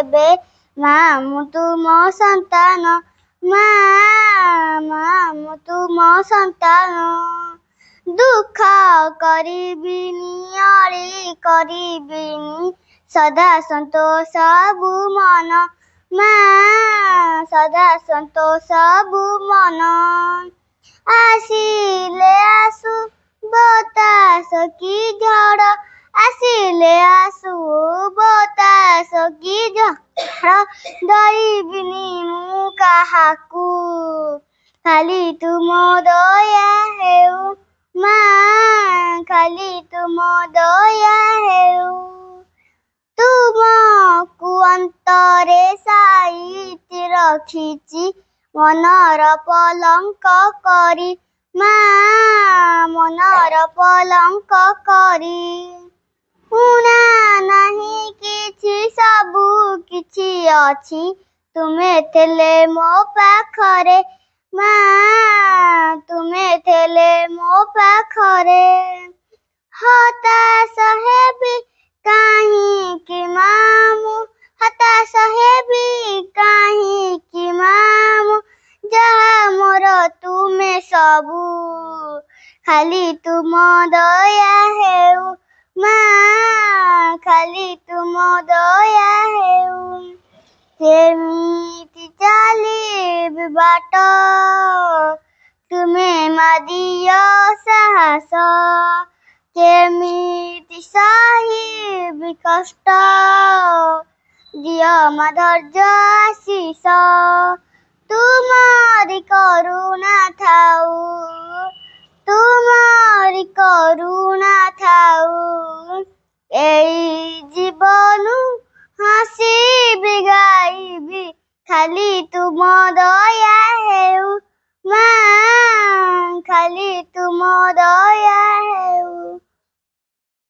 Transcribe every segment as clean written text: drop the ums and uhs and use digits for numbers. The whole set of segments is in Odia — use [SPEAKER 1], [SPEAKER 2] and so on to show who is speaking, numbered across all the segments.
[SPEAKER 1] ଦେବେ ମା ମୁଁ ତୁମ ସନ୍ତାନ ମା ମୁଁ ତୁମ ସନ୍ତାନ ଦୁଃଖ କରିବିନି ଅଳି କରିବିନି ସଦା ସନ୍ତୋଷ ମନ ମା ସଦା ସନ୍ତୋଷ ମନ ଆସିଲେ ଆସୁ ବତାସ କି ଝଡ଼ ଆସିଲେ ଆସୁ ବତାସ କି ଝଡ଼ ଡରିବିନି ମୁଁ କାହାକୁ ଖାଲି ତୁମ ଦୟା ହେଉ ମା ଖାଲି ତୁମ ଦୟା ହେଉ ତୁମକୁ ଅନ୍ତରେ ସାଇତି ରଖିଛି ମନର ପଲଙ୍କ କରି ମା ମନର ପଲଙ୍କ କରି ଉଣା ନାହିଁ କିଛି ସବୁ କିଛି ଅଛି ତୁମେ ଥିଲେ ମୋ ପାଖରେ ମା ତୁମେ ଥିଲେ ମୋ ପାଖରେ ହତାଶ ହେବି କାହିଁକି ମା ମୁଁ ହତାଶ ହେବି କାହିଁକି ମା ମୁଁ ଯାହା ମୋର ତୁମେ ସବୁ ଖାଲି ତୁମ ଦୟା ହେଉ ମା ଖାଲି ତୁମ ଦୟା ହେଉ କେମିତି ଚାଲିବି ବାଟ ତୁମେ ମା ଦିଅ ସାହସ କେମିତି ସହିବି କଷ୍ଟ ଦିଅ ମା ଧୈର୍ଯ୍ୟ ଆଶିଷ ତୁମରି କରୁଣା ଥାଉ ତୁମରି କରୁଣା ଥାଉ ଏଇ ଜୀବନ ହସିବି ଗାଇବି ଖାଲି ତୁମ ଦୟା ହେଉ ମା ଖାଲି ତୁମ ଦୟା ହେଉ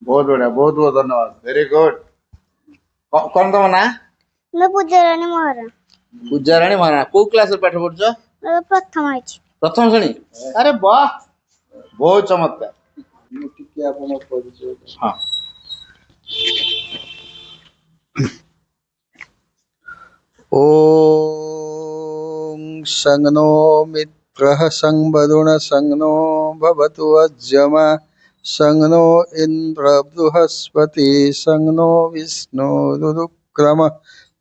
[SPEAKER 2] बहुत बढ़िया बहुत बहुत धन्यवाद वेरी गुड कौन तुम ना
[SPEAKER 1] मैं पूजाराणी महाराज
[SPEAKER 2] पूजाराणी महाराणा को क्लास पाठ पढ़ुछ
[SPEAKER 1] प्रथम है
[SPEAKER 2] प्रथम श्रेणी अरे वाह बहुत चमत्कार टिके आपण परिचय हां
[SPEAKER 3] ओम संगनो मित्रः संवरुण संगनो भवतु अज्यमा संगनो इंद्र बृहस्पति संगनो विष्णु रुक्रम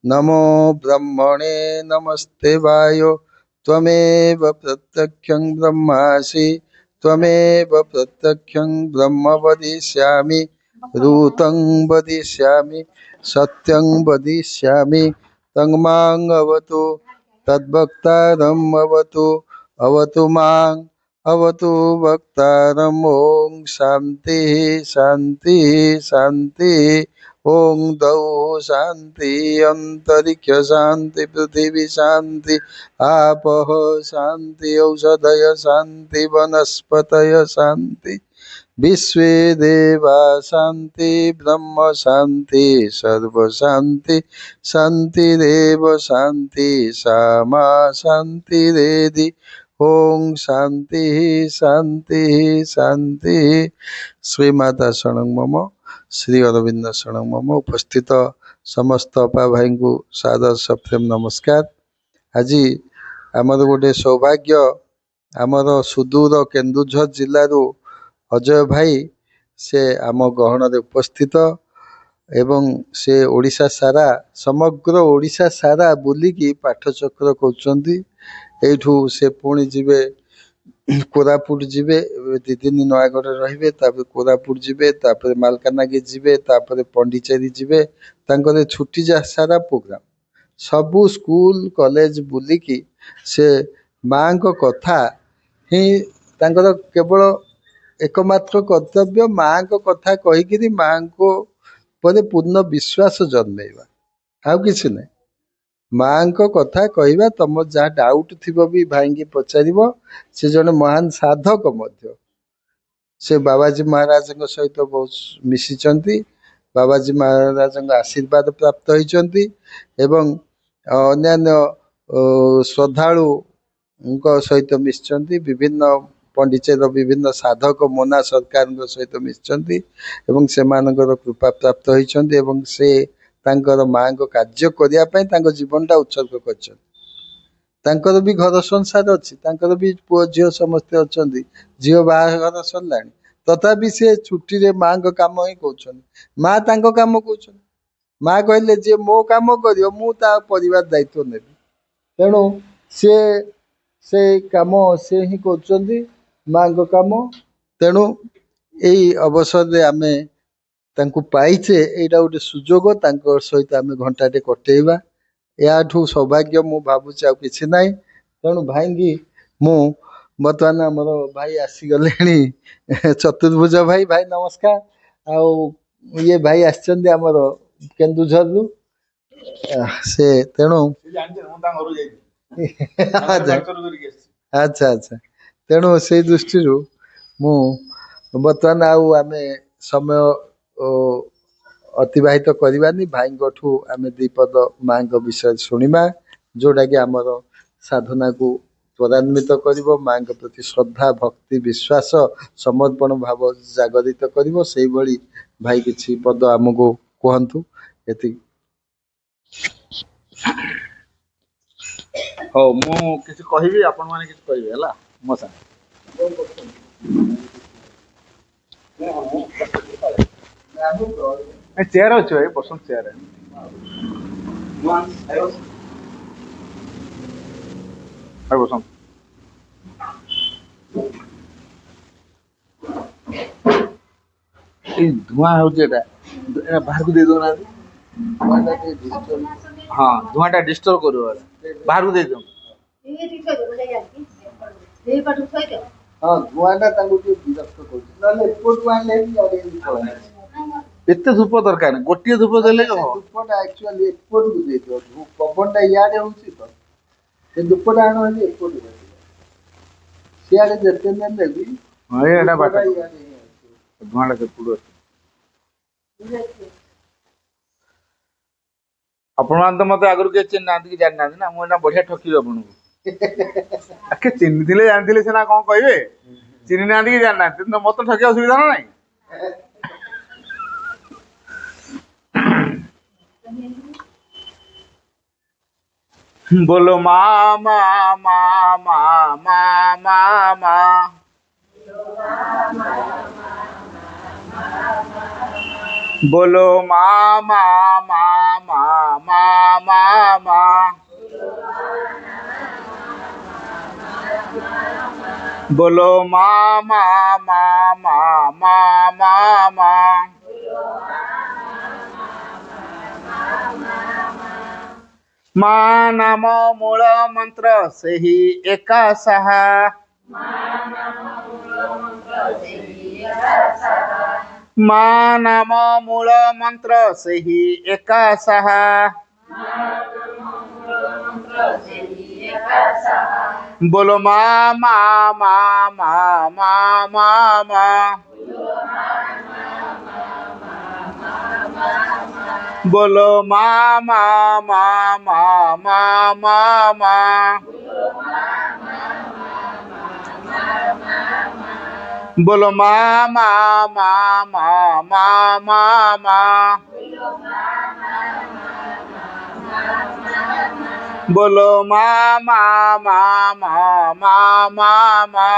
[SPEAKER 3] नमो ब्रह्मणे नमस्ते वायो त्वमेव प्रत्यक्षं ब्रह्मासि त्वमेव प्रत्यक्षं ब्रह्म वदिष्यामि रूतं वदिष्यामि सत्यं वदिष्यामि तंमां अवतु तद्भक्तारम् अवतु अवतु मां अवतु भक्तारम् ओम शांति शांति शांति ओम दौ शांति अंतरिक्ष शांति पृथिवी शांति आपः शांति औषधय शांति वनस्पतय शांति विश्वे देवा शांति ब्रह्म शांति सर्व शांति शांतिरेव शांति सामा शांतिरेधि ओम शांति शांति शांति श्री माता शरणं मम श्री अरविंद शरणं मम उपस्थित समस्त अपा भाई को सादर सप्रेम नमस्कार। आज आमर गोटे सौभाग्य आमर सुदूर केन्दुझर जिलू अजय भाई से आम गहन उपस्थित एवं से ओडिशा सारा समग्र ओडिशा सारा बुलिकी पाठचक्र करूँ से पुणी जीवे कोरापुट जीवे दी दिन नयागढ़ रे कोरापुट जीवे मालकानगिरी जीवे पंडिचेरी जीवे तांकर छुट्टी जा सारा प्रोग्राम सबू स्कूल कॉलेज बुलिकी से माँ को कथा ही तांकर केवल एकमात्र कर्तव्य माँ को कथा कहीकि माँ को पर पूर्ण विश्वास जन्मेवा आउ किसी नहीं माँ को कथा कहवा तुम जहाँ डाउट थी भी भाई की पचार से जन महान साधक मध्य से बाबाजी महाराज सहित बहुत मिशिचंती बाबाजी महाराज आशीर्वाद प्राप्त होती एवं अन्यान्य श्रद्धालु सहित मिशिचंती विभिन्न पंडिचेर विभिन्न साधक मोना सरकार सहित मिशिचंती एवं से कृपा प्राप्त होती से ତାଙ୍କର ମାଙ୍କ କାର୍ଯ୍ୟ କରିବା ପାଇଁ ତାଙ୍କ ଜୀବନଟା ଉତ୍ସର୍ଗ କରିଛନ୍ତି। ତାଙ୍କର ବି ଘର ସଂସାର ଅଛି, ତାଙ୍କର ବି ପୁଅ ଝିଅ ସମସ୍ତେ ଅଛନ୍ତି, ଝିଅ ବାହାଘର ସରିଲାଣି, ତଥାପି ସେ ଛୁଟିରେ ମାଙ୍କ କାମ ହିଁ କହୁଛନ୍ତି। ମା ତାଙ୍କ କାମ କହୁଛନ୍ତି। ମା କହିଲେ ଯେ ମୋ କାମ କରିବ ମୁଁ ତା ପରିବାର ଦାୟିତ୍ୱ ନେବି। ତେଣୁ ସିଏ ସେ କାମ ସେ ହିଁ କରୁଛନ୍ତି, ମାଙ୍କ କାମ। ତେଣୁ ଏଇ ଅବସରରେ ଆମେ ତାଙ୍କୁ ପାଇଛେ, ଏଇଟା ଗୋଟେ ସୁଯୋଗ, ତାଙ୍କ ସହିତ ଆମେ ଘଣ୍ଟାଟେ କଟେଇବା। ଏହାଠୁ ସୌଭାଗ୍ୟ ମୁଁ ଭାବୁଛି ଆଉ କିଛି ନାହିଁ। ତେଣୁ ଭାଇଙ୍କି ମୁଁ ବର୍ତ୍ତମାନ ଆମର ଭାଇ ଆସିଗଲେଣି ଚତୁର୍ଭୁଜ ଭାଇ, ଭାଇ ନମସ୍କାର। ଆଉ ଇଏ ଭାଇ ଆସିଛନ୍ତି ଆମର କେନ୍ଦୁଝରରୁ, ସେ ତେଣୁ ଆଚ୍ଛା ଆଚ୍ଛା। ତେଣୁ ସେଇ ଦୃଷ୍ଟିରୁ ମୁଁ ବର୍ତ୍ତମାନ ଆଉ ଆମେ ସମୟ ଅତିବାହିତ କରିବାନି, ଭାଇଙ୍କଠୁ ଆମେ ଦୁଇପଦ ମାଙ୍କ ବିଷୟରେ ଶୁଣିବା, ଯୋଉଟାକି ଆମର ସାଧନାକୁ ତ୍ୱରାନ୍ୱିତ କରିବ, ମାଙ୍କ ପ୍ରତି ଶ୍ରଦ୍ଧା ଭକ୍ତି ବିଶ୍ୱାସ ସମର୍ପଣ ଭାବ ଜାଗରିତ କରିବ। ସେଇଭଳି ଭାଇ କିଛି ପଦ ଆମକୁ କୁହନ୍ତୁ। ଏତିକି।
[SPEAKER 2] ହଉ, ମୁଁ କିଛି କହିବି, ଆପଣମାନେ କିଛି କହିବେ ହେଲା ମୋ ସାଙ୍ଗେ। ଚେୟାର ଅଛି ଭାଇ, ବସନ୍ତ ଚେୟାର। ବସନ୍ତ ଏଇ ଧୂଆଁ ହଉଛି, ଏଟା ବାହାରକୁ ଦେଇ ଦଉନାହାନ୍ତି। ହଁ, ଧୂଆଁଟା ଡିଷ୍ଟର୍ବ କରିବ, ବାହାରକୁ ଦେଇ ଦିଅନ୍ତୁ।
[SPEAKER 3] ହଁ, ଧୂଆଁଟା ତାଙ୍କୁ ଟିକେ ବିରକ୍ତ କରୁଛି, ନହେଲେ ଏପଟୁ ଆଣିଲେ
[SPEAKER 2] ଏତେ ଧୂପ ଦରକାର, ଗୋଟିଏ ଧୂପ ଦେଲେ
[SPEAKER 3] ଧୂପଟା ଆକ୍ଚୁଆଲି ଏପଟକୁ ଦେଇଦିଅ, ପବନଟା ଇଆଡେ ହଉଛି ତ, ସେ ଧୂପଟା ଆଣ ହେଲେ ଏପଟୁ ସିଆଡେ ଯେତେ ନେଲେ ବି ଧୂଆଁଟା
[SPEAKER 2] ସେପଟୁ ଅଛି। ଆପଣମାନେ ତ ମତେ ଆଗରୁ କିଏ ଚିହ୍ନି ନାହାନ୍ତି କି ଜାଣିନାହାନ୍ତି ନା, ମୁଁ ଏଇନା ବଢିଆ ଠକିବି ଆପଣଙ୍କୁ। ଆଖେ ଚିହ୍ନିଥିଲେ ଜାଣିଥିଲେ ସିନା କଣ କହିବେ, ଚିହ୍ନି ନାହାନ୍ତି କି ଜାଣିନାହାନ୍ତି, ମତେ ଠକିବା ଅସୁବିଧା ନା ନାହିଁ। बोलो मा मा मा मा मा मा मा, बोलो मा मा मा मा मा मा मा, बोलो मा मा मा मा मा मा मा, मा नाम मूल मंत्र सेही एका साहा, मा नाम मूल मंत्र सेही एका साहा, बोलो मा मा मा मा मा मा मा, बोलो मा मा मा मा मा मा मा, बोलो मा मा मा मा मा मा मा, बोलो मा मा मा मा मा मा मा,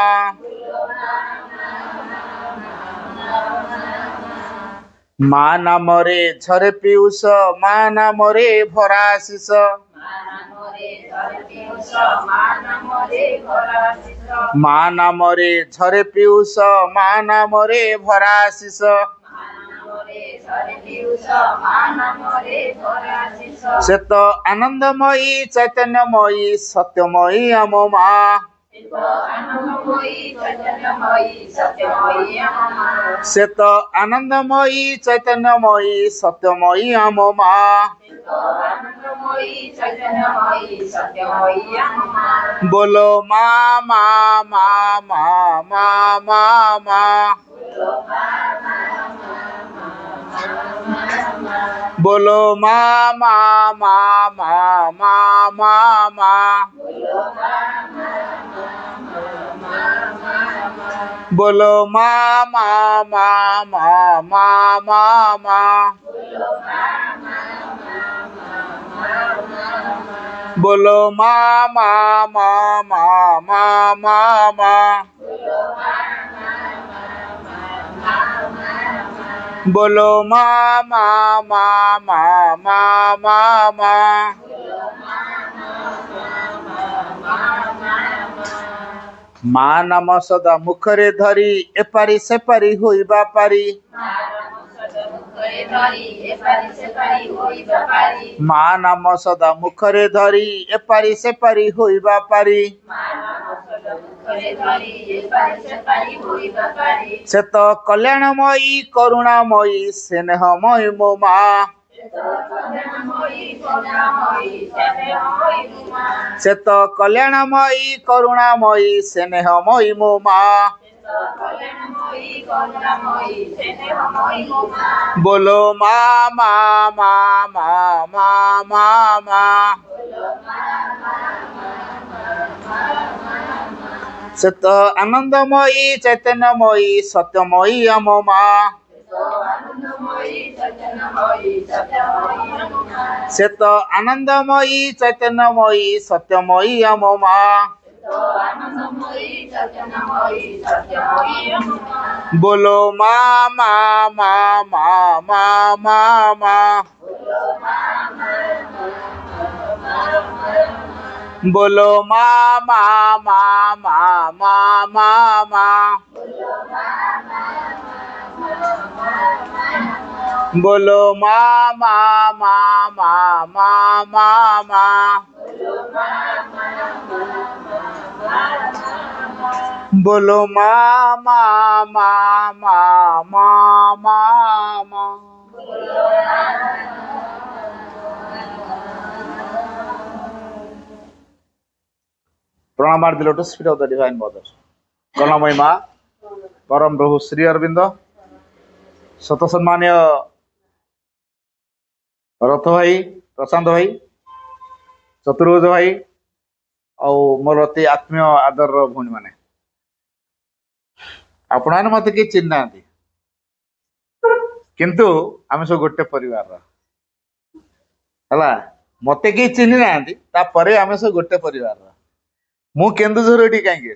[SPEAKER 2] मा नामरे झरे पियूष, मा नामरे भरा आशीष, मा नामरे झरे पियूष, मा नामरे भरा आशीष, से तो आनंदमयी चैतन्यमयी सत्यमयी हम मा, से तो आनंदमयी चैतन्यमयी सत्यमयी हम मा, बोलो मा मा मा मा मा मा मा, बोलो मा मा मा मा मा मा मा, बोलो मा मा मा मा मा मा मा, बोलो मा मा मा मा मा मा मा बोलो मा मा मा मा मा मा मा ମା ନାମ ସଦା ମୁଖରେ ଧରି ଏପାରି ସେପାରି ହୋଇବା ପାରି ମା ନାମ ସଦା ମୁଖରେ ଧରି ଏପାରି ସେପାରି ହୋଇବା ପାରି ସେ ତ କଲ୍ୟାଣମୟୀ କରୁଣାମୟୀ ସ୍ନେହମୟୀ ମୋ ମା ସେ ତ କଲ୍ୟାଣମୟୀ କରୁଣାମୟୀ ସ୍ନେହମୟୀ ମୋ ମା बोलो मा मा मा मा मा मा मा से तो आनंदमयी चैतन्यमयी सत्यमयी अम मा से तो आनंदमयी चैतन्यमयी सत्यमयी अम मा बोलो मा मा मा मा मा मा मा बोलो मा मा मा मा मा मा मा बोलो मा मा मा मा मा मा मा बोलो मा मा मा मा मा मा मा प्रणाम are the lotus feet of the divine mother करुणामयी माँ परम प्रभु श्री अरविंद शत सम्मान्य रथ भाई प्रशांत भाई चतुर्भुज भाई और मोर अति आत्मीय आदर भौणी मैंने आपण मत किए चिन्ह किंतु आम सब गोटे परिवार है मत किए चिन्ह ना आम सब गोटे परिवार मु केन्दुझर ये कहीं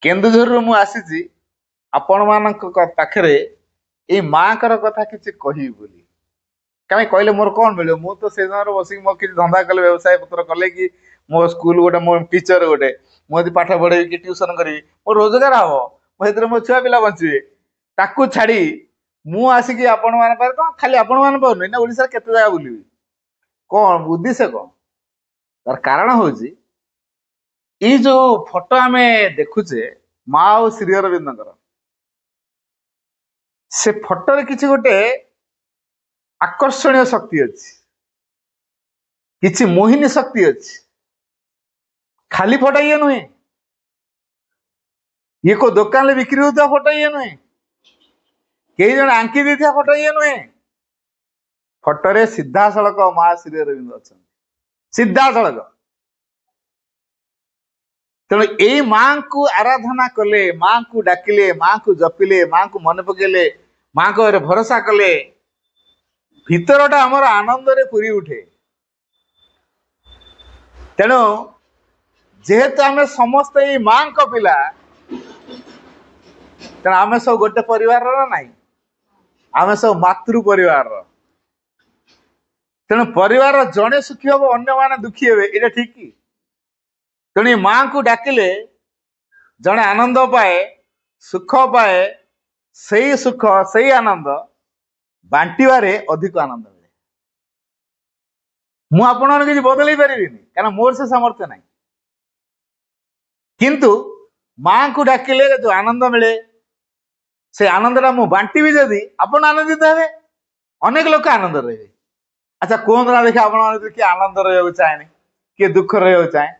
[SPEAKER 2] केन्दुझर मु आसी आपण मान पाखे ये माँ कथा किसी कही बोली कहीं कहले मोर कौन मिले मु तो से समय बस मो कि धंदा कले व्यवसाय पत्र कले कि मो स्कूल गोटे मो टीचर गोटे मुझे पाठ पढ़े कि ट्यूशन करी मो रोजगार हम मुझे मो छुआ पिला बचे ताकू छाड़ी मु आसिकी आपण मान पारे कौन खाली आपण मान पार ना ओडिशा केते जगह बुलबी कौन उद्देश्य कौन तार कारण हूँ ये जो फोटो आम देखुचे माँ और श्री अरविंद से फोटो रे किसी गोटे आकर्षणीय शक्ति अच्छी किसी मोहिनी शक्ति अच्छी खाली फोटो ये नुहे ये को दुकान में बिक्री होता फोटो ये नुहे कई जन आंकी देता फोटो ये नुहे फोटो रे सीधा सड़क माँ श्री अरविंद अच्छा सीधा सड़क तेणु यही माँ को आराधना कले माँ को डाकिले माँ को जपिले माँ को मन पकेले माँ को भरोसा कले भीतरटा आमर आनंद रे पूरी उठे तेणु जेहेतु आम समस्त ये माँ को पिला तेणु आम सब गोटे परिवार ना आम सब मातृ परिवार तेणु परिवार जड़े सुखी हम अन्य माने दुखी हे ये ठीक कि तेणु माँ को डाकिले जड़े आनंद पाए सुख पाए सही सुख सही आनंद बांटिबारे अधिक आनंद मिले मु आपण किसी बदल पारि कारण मोर से सामर्थ्य ना किंतु माँ को डाकिले जो आनंद मिले से आनंदटा मु बांटी जदि आपण आनंदित हे अनेक लोक आनंद रहे अच्छा कहते ना देखिए आप किए आनंद रहा चाहे किए दुख रहा चाहे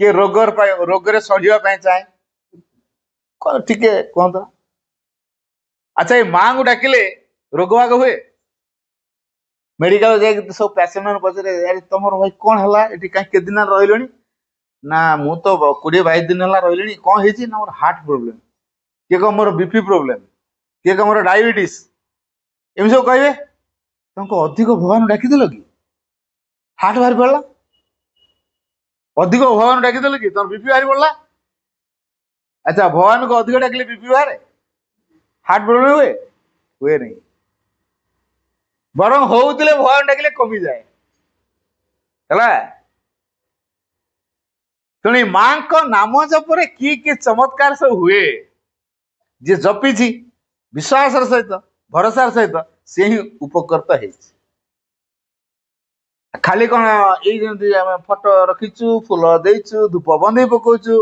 [SPEAKER 2] किए रोगरे सड़ापी चाहे कौन टी कहता अच्छा ये माँ को डाकिले रोग भाग हुए मेडिकल जाए सब पेसेंट पचारे तुम भाई कौन है ये कहीं के दिन रही ना मु तो 20-22 दिन है रही कौन है ना मोर हार्ट प्रोब्लेम किए कह मोर बीपी प्रोब्लेम किए कह मोर डायबिटीज एम सब कहे तुमको अधिक भगवान डाकिदेल कि ହାର୍ଟ ବାହାରି ପଡିଲା। ଅଧିକ ଭଗବାନ ଡାକିଦେଲେ କି ତୋର ବିପି ବାହାରି ପଡିଲା। ଆଚ୍ଛା, ଭଗବାନଙ୍କୁ ଅଧିକ ଡାକିଲେ ବିପି ବାହାରେ? ହାର୍ଟ ପ୍ରୋବ୍ଲେମ ହୁଏ ନାହିଁ। ବରଂ ହଉଥିଲେ ଭଗବାନ ଡାକିଲେ କମିଯାଏ। ହେଲା, ତେଣୁ ମାଙ୍କ ନାମ ଜପରେ କି କି ଚମତ୍କାର ସବୁ ହୁଏ। ଯିଏ ଜପିଛି ବିଶ୍ୱାସର ସହିତ, ଭରସାର ସହିତ, ସେ ହିଁ ଉପକୃତ ହେଇଛି। ଖାଲି କଣ ଏଇ ଯେମିତି ଆମେ ଫଟୋ ରଖିଛୁ, ଫୁଲ ଦେଇଛୁ, ଧୂପ ବନ୍ଦେଇ ପକଉଛୁ,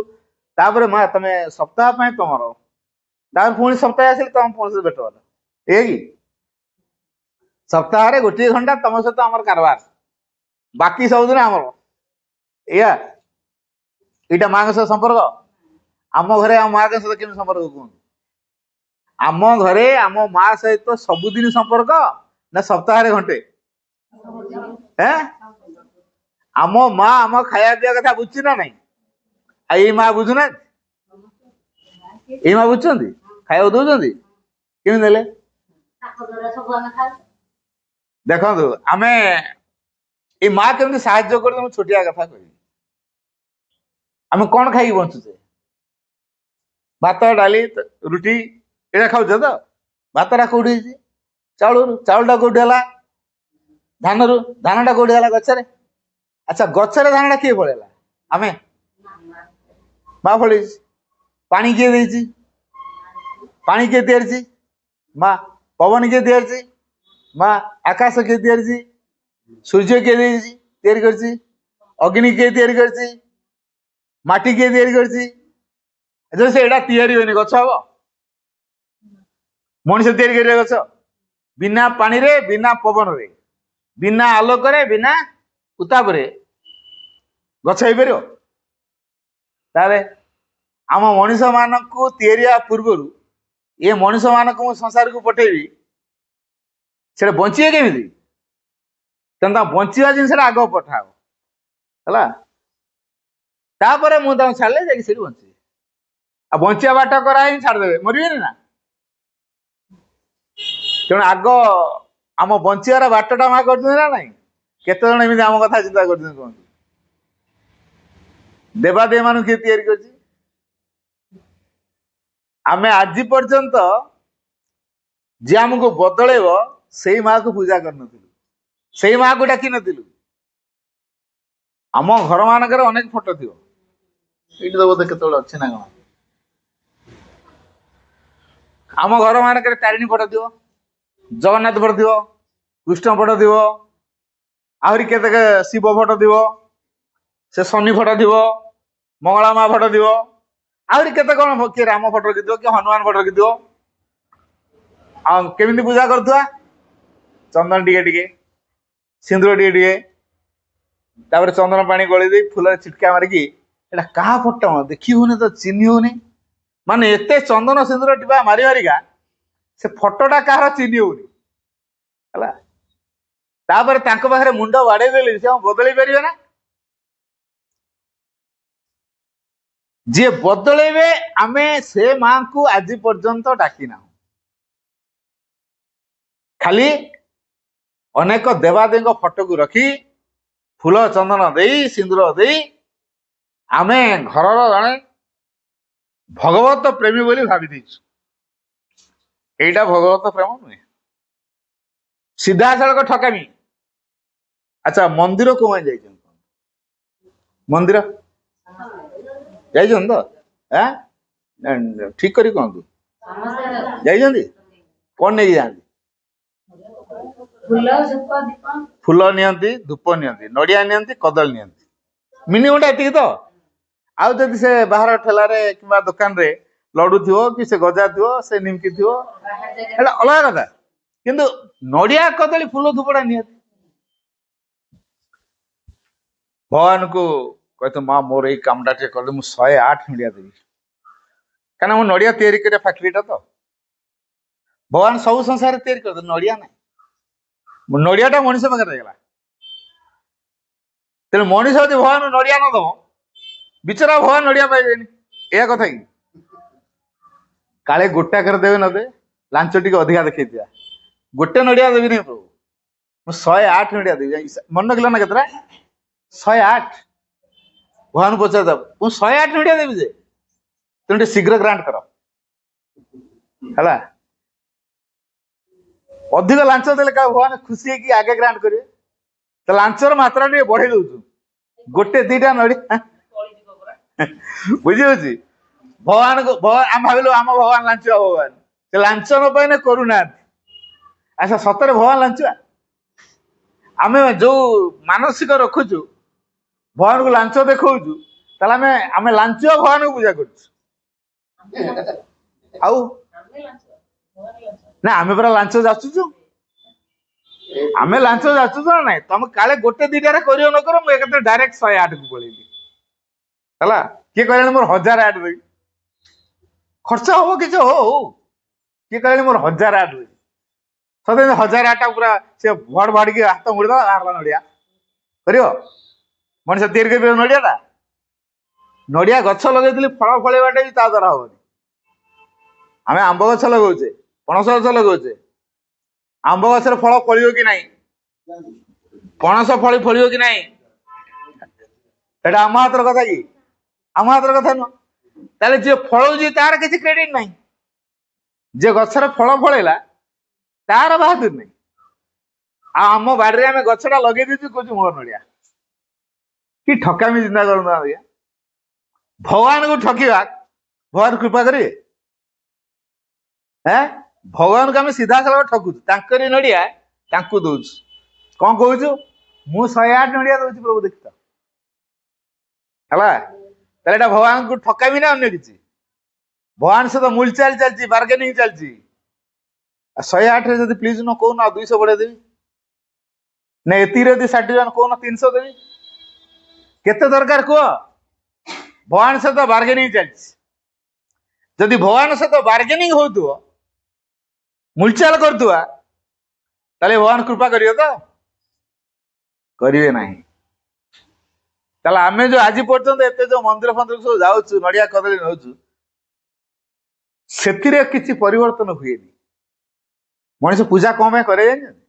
[SPEAKER 2] ତାପରେ ମା ତମେ ସପ୍ତାହ ପାଇଁ ତମର, ତାପରେ ପୁଣି ସପ୍ତାହ ଆସିଲେ ତମ ପୁଣି ଭେଟ ହବ। ଏ କି ସପ୍ତାହରେ ଗୋଟିଏ ଘଣ୍ଟା ତମ ସହିତ ଆମର କାରବାର, ବାକି ସବୁଦିନ ଆମର। ଏଇଆ, ଏଇଟା ମାଙ୍କ ସହିତ ସମ୍ପର୍କ। ଆମ ଘରେ ଆମ ମାଙ୍କ ସହିତ କେମିତି ସମ୍ପର୍କ କୁହନ୍ତୁ? ଆମ ଘରେ ଆମ ମା ସହିତ ସବୁଦିନ ସମ୍ପର୍କ ନା ସପ୍ତାହରେ ଘଣ୍ଟେ? ଆମ ମା ଆମ ଖାଇବା ପିଇବା କଥା ବୁଝୁଛି ନା ନାଇଁ? ଆଉ ଏଇ ମା ବୁଝୁନାହାନ୍ତି? ଏଇ ମା ବୁଝୁଛନ୍ତି? ଖାଇବାକୁ ଦଉଛନ୍ତି? କେମିତି ଦେଲେ? ଦେଖନ୍ତୁ, ଆମେ ଏଇ ମା କେମିତି ସାହାଯ୍ୟ କରୁଛି, ମୁଁ ଛୋଟିଆ କଥା କହିବି। ଆମେ କଣ ଖାଇକି ବଞ୍ଚୁଛେ? ଭାତ, ଡାଲି, ରୁଟି ଏଇଟା ଖାଉଛ ତ? ଭାତଟା କୋଉଠି ହେଇଛି? ଚାଉଳରୁ। ଚାଉଳଟା କୋଉଠି ହେଲା? ଧାନରୁ। ଧାନଟା କୋଉଠି ହେଲା? ଗଛରେ। ଆଚ୍ଛା, ଗଛରେ ଧାନଟା କିଏ ଫଳେଇଲା? ଆମେ। ମା ଫଳେଇଛି। ପାଣି କିଏ ଦେଇଛି? ପାଣି କିଏ ତିଆରିଛି? ମା। ପବନ କିଏ ତିଆରିଛି? ମା। ଆକାଶ କିଏ ତିଆରିଛି? ସୂର୍ଯ୍ୟ କିଏ ଦେଇଛି ତିଆରି କରିଛି? ଅଗ୍ନି କିଏ ତିଆରି କରିଛି? ମାଟି କିଏ ତିଆରି କରିଛି? ଯଦି ସେ ଏଇଟା ତିଆରି ହୁଏନି, ଗଛ ହବ? ମଣିଷ ତିଆରି କରିବ ଗଛ? ବିନା ପାଣିରେ, ବିନା ପବନରେ, ବିନା ଆଲୋକରେ, ବିନା ଉତ୍ତାପରେ ଗଛ ହେଇପାରିବ? ତାହେଲେ ଆମ ମଣିଷ ମାନଙ୍କୁ ତିଆରି ହେବା ପୂର୍ବରୁ ଏ ମଣିଷ ମାନଙ୍କୁ ମୁଁ ସଂସାରକୁ ପଠେଇବି, ସେଟା ବଞ୍ଚିବେ କେମିତି? ତେଣୁ ତା ବଞ୍ଚିବା ଜିନିଷଟା ଆଗ ପଠାଅ। ହେଲା, ତାପରେ ମୁଁ ତାଙ୍କୁ ଛାଡ଼ିଲେ ଯାଇକି ସେଠି ବଞ୍ଚିବେ। ଆଉ ବଞ୍ଚିବା ବାଟ କରା ହିଁ ଛାଡ଼ିଦେବେ, ମରିବେନି ନା? ତେଣୁ ଆଗ ଆମ ବଞ୍ଚିବାର ବାଟଟା ମା କରୁଛନ୍ତି ନା ନାଇଁ? କେତେ ଜଣ ଏମିତି ଆମ କଥା ଚିନ୍ତା କରୁଛନ୍ତି କୁହନ୍ତୁ? ଦେବାଦେବୀ ମାନଙ୍କୁ କିଏ ତିଆରି କରିଛି? ଆମେ ଆଜି ପର୍ଯ୍ୟନ୍ତ ଯିଏ ଆମକୁ ବଦଳେଇବ ସେଇ ମାକୁ ପୂଜା କରିନଥିଲୁ, ସେଇ ମାକୁ ଡାକି ନଥିଲୁ। ଆମ ଘର ମାନଙ୍କରେ ଅନେକ ଫଟୋ ଥିବ, ଏଇଠି ତ ବୋଧେ କେତେବେଳେ ଅଛି ନା କଣ? ଆମ ଘର ମାନଙ୍କରେ ତାରିଣୀ ଫଟୋ ଥିବ, ଜଗନ୍ନାଥ ଫଟୋ ଥିବ, କୃଷ୍ଣ ଫଟୋ ଥିବ, ଆହୁରି କେତେ ଶିବ ଫଟୋ ଥିବ, ସେ ଶନି ଫଟୋ ଥିବ, ମଙ୍ଗଳା ମା ଫଟୋ ଥିବ, ଆହୁରି କେତେ କଣ, କିଏ ରାମ ଫଟୋ ରଖିଥିବ, କିଏ ହନୁମାନ ଫଟୋ ରଖିଥିବ। ଆଉ କେମିତି ପୂଜା କରୁଥିବା? ଚନ୍ଦନ ଟିକେ ଟିକେ, ସିନ୍ଦୁର ଟିକେ ଟିକେ, ତାପରେ ଚନ୍ଦନ ପାଣି ଗଳେଇ ଦେଇ ଫୁଲରେ ଛିଟକା ମାରିକି, ଏଇଟା କାହା ଫଟୋ ଦେଖି ହଉନି ତ, ଚିହ୍ନି ହଉନି। ମାନେ ଏତେ ଚନ୍ଦନ ସିନ୍ଦୁର ଟିପା ମାରି ମାରିକା ସେ ଫଟୋଟା କାହାର ଚିହ୍ନି ହଉନି। ହେଲା, ତାପରେ ତାଙ୍କ ପାଖରେ ମୁଣ୍ଡ ବାଡେଇ ଦେଲେ ସେ ବଦଳେଇ ପାରିବେ ନା? ଯିଏ ବଦଳେଇବେ ଆମେ ସେ ମାଙ୍କୁ ଆଜି ପର୍ଯ୍ୟନ୍ତ ଡାକି ନାହୁଁ। ଖାଲି ଅନେକ ଦେବାଦେବୀଙ୍କ ଫଟୋକୁ ରଖି ଫୁଲ ଚନ୍ଦନ ଦେଇ ସିନ୍ଦୁର ଦେଇ ଆମେ ଘରର ଜଣେ ଭଗବତ ପ୍ରେମୀ ବୋଲି ଭାବି ଦେଇଛୁ। ଏଇଟା ଭଗବତ ପ୍ରେମ ନୁହେଁ, ସିଧାସଳଖ ଠକାମି। ଆଚ୍ଛା, ମନ୍ଦିର କୋଉ ଯାଇଛନ୍ତି? ମନ୍ଦିର ଯାଇଛନ୍ତି ତ? ଠିକ କରି କୁହନ୍ତୁ, ଯାଇଛନ୍ତି? କଣ ନେଇକି ଯାଆନ୍ତି? ଫୁଲ ନିଅନ୍ତି, ଧୂପ ନିଅନ୍ତି, ନଡିଆ ନିଅନ୍ତି, କଦଳୀ ନିଅନ୍ତି, ମିନିମମ୍ ଏତିକି ତ। ଆଉ ଯଦି ସେ ବାହାର ଠେଲାରେ କିମ୍ବା ଦୋକାନରେ ଲଡୁ ଥିବ, କି ସେ ଗଜା ଥିବ, ସେ ନିମକି ଥିବ, ଏଟା ଅଲଗା କଥା। କିନ୍ତୁ ନଡିଆ କଦଳୀ ଫୁଲ ଧୂପଟା ନିହାତି। ଭଗବାନଙ୍କୁ କହିତେ, ମା ମୋର ଏଇ କାମଟା ଟିକେ କଲେ ମୁଁ 108 ନଡିଆ ଦେବି, କାହିଁକିନା ମୁଁ ନଡିଆ ତିଆରି କରିବା ଫ୍ୟାକ୍ଟ୍ରିଟା ତ। ଭଗବାନ ସବୁ ସଂସାରରେ ତିଆରି କରିଦେଲେ, ନଡିଆ ନାହିଁ। ନଡିଆଟା ମଣିଷ ପାଖରେ ରହିଗଲା। ତେଣୁ ମଣିଷ ଯଦି ଭଗବାନ ନଡିଆ ନ ଦବ, ବିଚରା ଭଗବାନ ନଡିଆ ପାଇବେନି। ଏୟା କଥା କି? କାଳେ ଗୋଟାକରେ ଦେବେ ନଦେବେ, ଲାଞ୍ଚ ଟିକେ ଅଧିକା ଦେଖେଇଥିବା, ଗୋଟେ ନଡିଆ ଦେବିନି ପ୍ରଭୁ, ମୁଁ 108 ନଡ଼ିଆ ଦେବି। ମନେ ରଖିଲ ନା କେତେଟା? 108। ଭଗବାନ ପଚାରିଦବ ମୁଁ 108 ନଡ଼ିଆ ଦେବି ଯେ ତୁମେ ଟିକେ ଶୀଘ୍ର ଗ୍ରାଣ୍ଟ କର ହେଲା। ଅଧିକ ଲାଞ୍ଚ ଦେଲେ କାହା ଭଗବାନ ଖୁସି ହେଇକି ଆଗେ ଗ୍ରାଣ୍ଟ କରିବେ। ତ ଲାଞ୍ଚର ମାତ୍ରା ଟିକେ ବଢେଇ ଦଉଛୁ। ଗୋଟେ ଦିଟା ନଡ଼ିଆ ବୁଝି ହଉଛି। ଭଗବାନଙ୍କୁ ଆମେ ଭାବିଲୁ ଆମ ଭଗବାନ ଲାଞ୍ଚୁଆ ଭଗବାନ, ସେ ଲାଞ୍ଚ ନ ପାଇଲେ କରୁନାହାନ୍ତି। ଆଚ୍ଛା ସତରେ ଭଗବାନ ଲାଞ୍ଚୁଆ? ଆମେ ଯୋଉ ମାନସିକ ରଖୁଛୁ ଭଗବାନଙ୍କୁ ଲାଞ୍ଚ ଦେଖଉଛୁ, ତାହେଲେ ଆମେ ଲାଞ୍ଚୁଆ ଭଗବାନଙ୍କୁ ପୂଜା କରୁଛୁ। ଆଉ ନା ଆମେ ପରା ଲାଞ୍ଚ ଯାଚୁଛୁ। ଆମେ ଲାଞ୍ଚ ଯାଚୁଛୁ ନା ନାଇଁ? ତମେ କାଳେ ଗୋଟେ ଦିଟାରେ କରିବ ନ କର, ମୁଁ ଏକାଥରେ ଡାଇରେକ୍ଟ 108 କୁ ପଳେଇବି ହେଲା। କିଏ କହିଲାଣି ମୋର 1008 ଦେବି, ଖର୍ଚ୍ଚ ହବ କିଛି ହଉ। କିଏ କହିଲାଣି ମୋର 1008 ଦେବି? ସତେ 1008ଟା ପୁରା ସେ ଭଡ ଭାଡିକି ହାତ ମୁଡ଼ିଦବା ବାହାରିଲା ନଡ଼ିଆ କରିବ। ମଣିଷ ତିଆରି କରିପାରିବ ନଡ଼ିଆଟା? ନଡ଼ିଆ ଗଛ ଲଗେଇଥିଲି, ଫଳ ଫଳେଇବାଟା ବି ତା ଦ୍ୱାରା ହବନି। ଆମେ ଆମ୍ବ ଗଛ ଲଗାଉଛେ, ପଣସ ଗଛ ଲଗାଉଛେ, ଆମ୍ବ ଗଛରେ ଫଳ ଫଳିବ କି ନାହିଁ, ପଣସ ଫଳିବ କି ନାହିଁ, ଏଟା ଆମ ହାତର କଥା କି? ଆମ ହାତର କଥା ନୁହଁ। ତାହେଲେ ଯିଏ ଫଳଉଛି ତାର କିଛି କ୍ରେଡିଟ ନାହିଁ, ଯିଏ ଗଛରେ ଫଳ ଫଳେଇଲା ତାର ବାହାଦୁର ନାହିଁ। ଆଉ ଆମ ବାଡିରେ ଆମେ ଗଛଟା ଲଗେଇ ଦେଇଛୁ, କହୁଛୁ ମୋର ନଡ଼ିଆ। କି ଠକାମି ଚିନ୍ତା କରନ୍ତୁ ଆଜ୍ଞା। ଭଗବାନଙ୍କୁ ଠକିବା, ଭଗବାନ କୃପା କରିବେ? ଭଗବାନଙ୍କୁ ଆମେ ସିଧାସଳଖ ଠକୁଛୁ, ତାଙ୍କରି ନଡ଼ିଆ ତାଙ୍କୁ ଦଉଛୁ। କଣ କହୁଛୁ? ମୁଁ 108 ନଡ଼ିଆ ଦଉଛି ପ୍ରଭୁ ଦେଖିତ ହେଲା। ତାହେଲେ ଏଟା ଭଗବାନଙ୍କୁ ଠକାମି ନା ଅନ୍ୟ କିଛି? ଭଗବାନ ସହିତ ମୁଲଚାଲ ଚାଲିଛି, ବାର୍ଗେନିଂ ଚାଲିଛି। 108ରେ ଯଦି ପ୍ଲିଜ ନ କହୁନ 200 ବଢେଇ ଦେବି, ନା ଏତିକିରେ ଯଦି ସାର୍ଟିଫିକେଟ କହୁନ 300 ଦେବି। କେତେ ଦରକାର କୁହ? ଭଗବାନ ସହିତ ବାର୍ଗେନିଂ ଚାଲିଛି। ଯଦି ଭଗବାନ ସହିତ ବାର୍ଗେନିଂ ହଉଥିବ, ମୁଲଚାଲ କରୁଥିବା, ତାହେଲେ ଭଗବାନ କୃପା କରିବେ ତ? କରିବେ ନାହିଁ। ତାହେଲେ ଆମେ ଯୋଉ ଆଜି ପର୍ଯ୍ୟନ୍ତ ଏତେ ଯୋଉ ମନ୍ଦିର ଫନ୍ଦିର ସବୁ ଯାଉଛୁ, ନଡ଼ିଆ କଦଳୀ ନେଉଛୁ, ସେଥିରେ କିଛି ପରିବର୍ତ୍ତନ ହୁଏନି। ମଣିଷ ପୂଜା କଣ ପାଇଁ କରେ ଜାଣିଛନ୍ତି?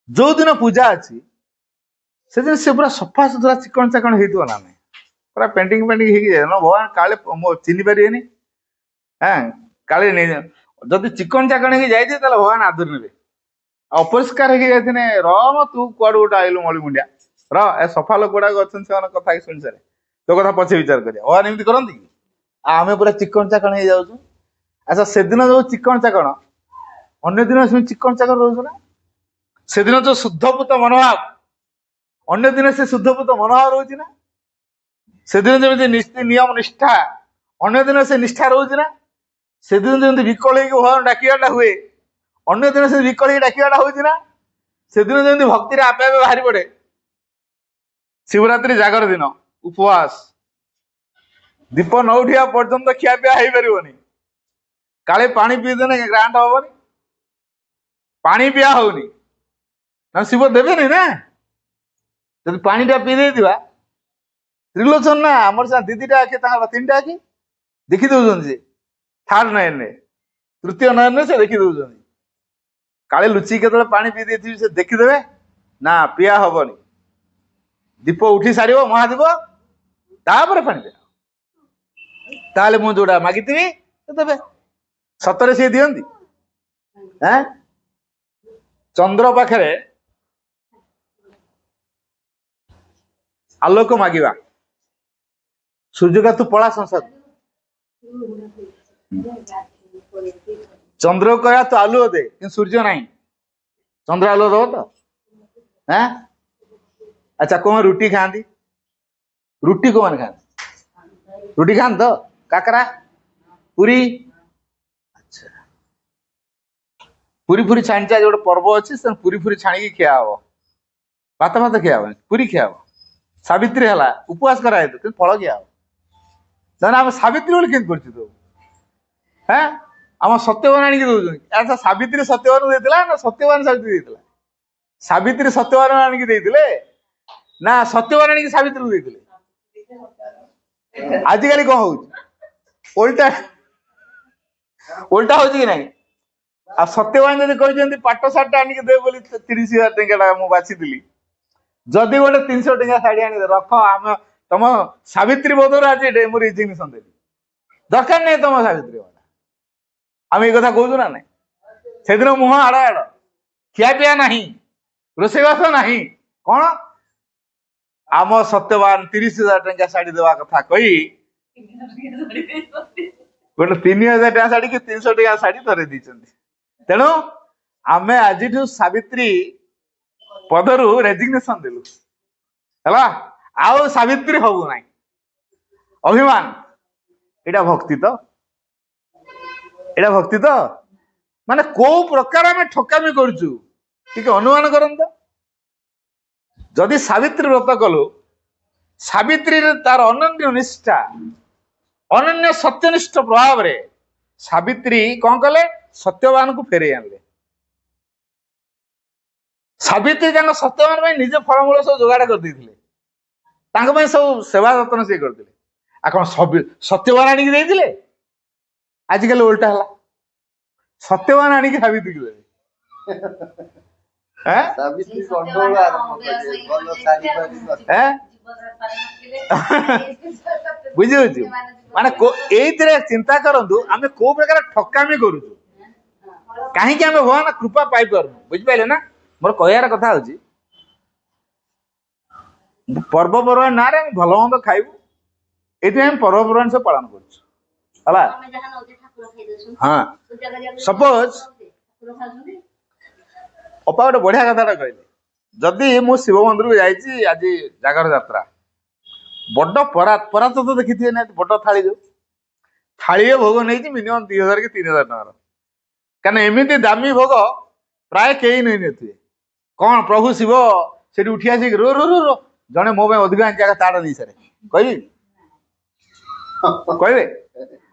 [SPEAKER 2] ଯୋଉ ଦିନ ପୂଜା ଅଛି ସେଦିନ ସେ ପୁରା ସଫା ସୁତୁରା ଚିକଣ ଚାକଣ ହେଇଥିବ ନା ନାହିଁ, ପୁରା ପେଣ୍ଟିଂ ହେଇକି ଯାଏ। ଭଗବାନ କାଳେ ଚିହ୍ନି ପାରିବେନି। କାଳେ ଯଦି ଚିକଣ ଚାକଣ ହେଇକି ଯାଇଛି ତାହେଲେ ଭଗବାନ ଆଦରି ନେବେ। ଅପରିଷ୍କାର ହେଇକି ଯାଇଥିନେ, ରମ ତୁ କୁଆଡୁ ଗୋଟେ ଆଇଲୁ ମଳିମୁଣ୍ଡିଆ, ଏ ସଫା ଲୋକ ଗୁଡାକ ଅଛନ୍ତି, ସେମାନଙ୍କ କଥା ଶୁଣି ସାରେ, ତୋ କଥା ପଛେ ବିଚାର କରିବା। ଭଗବାନ ଏମିତି କରନ୍ତି କି? ଆମେ ପୁରା ଚିକଣ ଚାକଣ ହେଇଯାଉଛୁ। ଆଚ୍ଛା ସେଦିନ ଯୋଉ ଚିକଣ ଚାକଣ, ଅନ୍ୟ ଦିନ ସେମିତି ଚିକଣ ଚାକଣ ରହୁଛୁ ନା? ସେଦିନ ଯୋଉ ଶୁଦ୍ଧପୂତ ମନୋଭାବ, ଅନ୍ୟ ଦିନ ସେ ଶୁଦ୍ଧପୂତ ମନୋଭାବ ରହୁଛି ନା? ସେଦିନ ଯେମିତି ନୀତି ନିୟମ ନିଷ୍ଠା, ଅନ୍ୟ ଦିନ ସେ ନିଷ୍ଠା ରହୁଛି ନା? ସେଦିନ ଯେମିତି ବିକଳ ହେଇକି ଭଗବାନ ଡାକିବାଟା ହୁଏ, ଅନ୍ୟ ଦିନ ସେ ବିକଳ ହେଇକି ଡାକିବାଟା ହଉଛି ନା? ସେଦିନ ଯେମିତି ଭକ୍ତିରେ ଆପେ ଆପେ ବାହାରି ପଡେ। ଶିବରାତ୍ରି ଜାଗର ଦିନ ଉପବାସ, ଦୀପ ନ ଉଠିବା ପର୍ଯ୍ୟନ୍ତ ଖିଆପିଆ ହେଇପାରିବନି। କାଳେ ପାଣି ପିଇଦେନେ ଗ୍ରାଣ୍ଟ ହବନି, ପାଣି ପିଆ ହଉନି ନା ଶିବ ଦେବେନି ନା। ଯଦି ପାଣିଟା ପିଇ ଦେଇଥିବା, ତ୍ରିଲୋଚନ ନା ଆମର ସିନା ଦିଦିଟା ଆଖି, ତାଙ୍କର 3ଟା ଆଖି, ଦେଖି ଦଉଛନ୍ତି। ସେ ଥାର୍ଡ ନୟନରେ, ତୃତୀୟ ନୟନରେ ସେ ଦେଖି ଦଉଛନ୍ତି। କାଳେ ଲୁଚି କେତେବେଳେ ପାଣି ପିଇ ଦେଇଥିବି, ସେ ଦେଖିଦେବେ ନା, ପିଆ ହବନି। ଦୀପ ଉଠି ସାରିବ ମହାଦୀପ, ତାପରେ ପାଣି ପିଆ। ତାହେଲେ ମୁଁ ଯୋଉଟା ମାଗିଥିବି ଦେବେ। ସତରେ ସିଏ ଦିଅନ୍ତି? ଚନ୍ଦ୍ର ପାଖରେ ଆଲୋକ ମାଗିବା, ସୂର୍ଯ୍ୟଟା ତୁ ପଳା ସଂସାର, ଚନ୍ଦ୍ର କହିବା ତୁ ଆଲୁଅ ଦେ, କିନ୍ତୁ ସୂର୍ଯ୍ୟ ନାହିଁ। ଚନ୍ଦ୍ର ଆଲୁଅ ଦବ ତ? ଆଚ୍ଛା କଣ ରୁଟି ଖାଆନ୍ତି? ରୁଟି କୋଉମାନେ ଖାଆନ୍ତି? ରୁଟି ଖାଆନ୍ତି ତ? କାକରା, ପୁରୀ? ଆଚ୍ଛା, ପୁରୀ ଫୁରୀ ଛାଣିଛି। ଆଜି ଗୋଟେ ପର୍ବ ଅଛି, ସେ ପୁରୀ ଫୁରୀ ଛାଣିକି ଖିଆ ହବ। ଭାତ ଭାତ ଖିଆ ହବନି, ପୁରୀ ଖିଆ ହବ। ସାବିତ୍ରୀ ହେଲା, ଉପବାସ କରାହେଇଥିବ, କିନ୍ତୁ ଫଳ ଖିଆ ହବ। ତାହେଲେ ଆମେ ସାବିତ୍ରୀ ବୋଲି କେମିତି କରିଛୁ ତୁ? ଆମ ସତ୍ୟବାନ ଆଣିକି ଦଉଛନ୍ତି। ଆଚ୍ଛା ସାବିତ୍ରୀ ସତ୍ୟବାନ ଦେଇଥିଲା ନା ସତ୍ୟବାନ ସାବିତ୍ରୀ ଦେଇଥିଲା? ସାବିତ୍ରୀ ସତ୍ୟବାନ ଆଣିକି ଦେଇଥିଲେ ନା ସତ୍ୟବାନ ଆଣିକି ସାବିତ୍ରୀକୁ ଦେଇଥିଲେ? ଆଜିକାଲି କଣ ହଉଛି? ଓଲଟା ଓଲଟା ହଉଛି କି ନାହିଁ? आ सत्यवान जदि कहते पाट सार्ट आनिक दे बोली 30,000 टଙ୍କା ମୁଁ ବାଛିଥିଲି जदि गोटे 300 टଙ୍କା शाढ़ी आनी रख आम तुम सावित्री बदल आज मुझे रिजिग्नेशन देवी दरकार नहीं तुम सावित्री वाला आम ये कथा कहूँ ना ना से दिन मुह आड़ आड़ खियापिया ना रोषेईबास ना कौन आम सत्यवान 30,000 टଙ୍କା शाढ़ी देवा कथा कही गोटे 3,000 टଙ୍କା शाढ़ी कि 300 टଙ୍କା शाढ़ी धरे तेणु आम आज सावित्री पदरु रेजिग्नेशन देलु है आउ सावित्री हबु ना अभिमान एटा भक्ति तो माने को प्रकार आम ठकामी करूचु ठीक अनुमान करन तो जदि सावित्री व्रत कलु सावित्री तार अनन्य निष्ठा अनन्य सत्यनिष्ठ प्रभाव रे सावित्री कौन कले सत्यवान को फेरे आनले सावित्री सत्यवान भाई निजे फलमूल सब जोगाड़ कर देते सब सेवा जतन से करते कौन सत्यवान आनिक देते आजिकल उल्टा है सत्यवान आनिक सावित्री को बुझी माने ये चिंता करूँ आम को प्रकार ठकामी करूँ कहीं आम भगवान कृपा पाई पारनु बुझिपारे ना मोर कहर कथा हूँ पर्वपर्वाणी ना भल मंद खाइबू ये पर्वपर्वाणी सब पालन कर हाँ सपोज अपा गोटे बढ़िया कथा कहले जदि मु शिव मंदिर को जाइए आज जागर यात्रा बड़ परात परात तो देखी ना बड़ थाली जो थाली भोग नहीं मिनिमम 2,000 कि 3,000 टकर क्या एमती दामी भोग प्राय कई नहीं थे कौन प्रभु शिव से उठी आस रो रो रो रो जड़े मो अधिकांश जगह ताड़ नहीं सारे कहे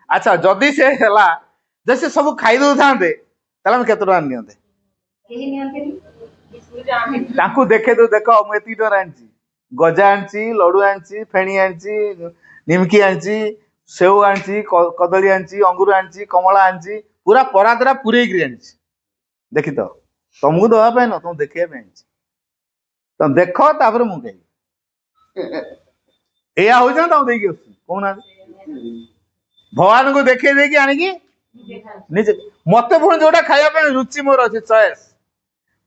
[SPEAKER 2] अच्छा जदि से है जैसे सब खाई दौ था केत नियंते देखे दो देख मुझे टकर आनी गजा आनी लडू आनी फेणी आनी निमकी आनी सेव आनी कदली आनी अंगूर आनी कमला आनी पूरा परातरा पूरे आनी देखी तो तुमको दवाई न तुम देखा तुम देख तापर मुझे या हूँ तुम देखिए कहना भगवान को देखे देखी आणिकी निजे मत पुणी जोटा खाया रुचि मोर अच्छे चॉइस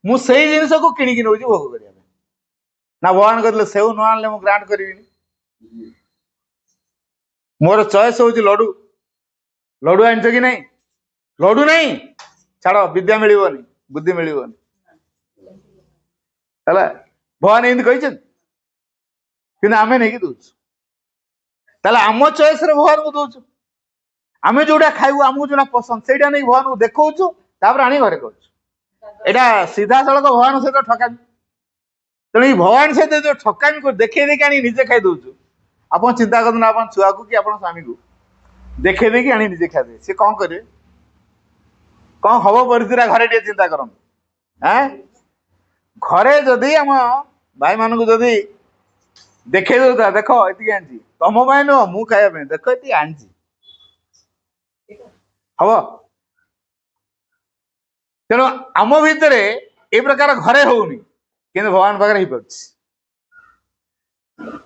[SPEAKER 2] मुझे जिनस को किणिकी नौ भोग करने ना भगवान कहते सेव न आने मुझे ग्रांट करी मोर चॉइस हूँ लडू लडू आनच कि नहीं लडू नहीं छाड़ विद्या मिलनी बुद्धि मिलनी है भगवान एमती कही आम नहीं दौर आम चॉइस भगवान को दौर आम जोटा खाइबू आमको जो पसंद से नहीं भगवान को देखा तापर आनी घरे कर सीधा सड़क भगवान सहित ठकामी तेणु भगवान सहित जो ठकामी को देखे देखी आनी निजे खाई दौचु आप चिंता करना आप छुआ को कि आप स्वामी को देखे देखी आनी निजे खाई सी कौन करेंगे कौन हम परिस्थिति घरे टे चिंता कर घरे जदि आम भाई मान को जदि देखे दौता देख ये आनी तुम नुह मु खाया देख ये आनी हम तेणु आम भितर ये प्रकार घरे होनी कि भगवान पाखे हो पार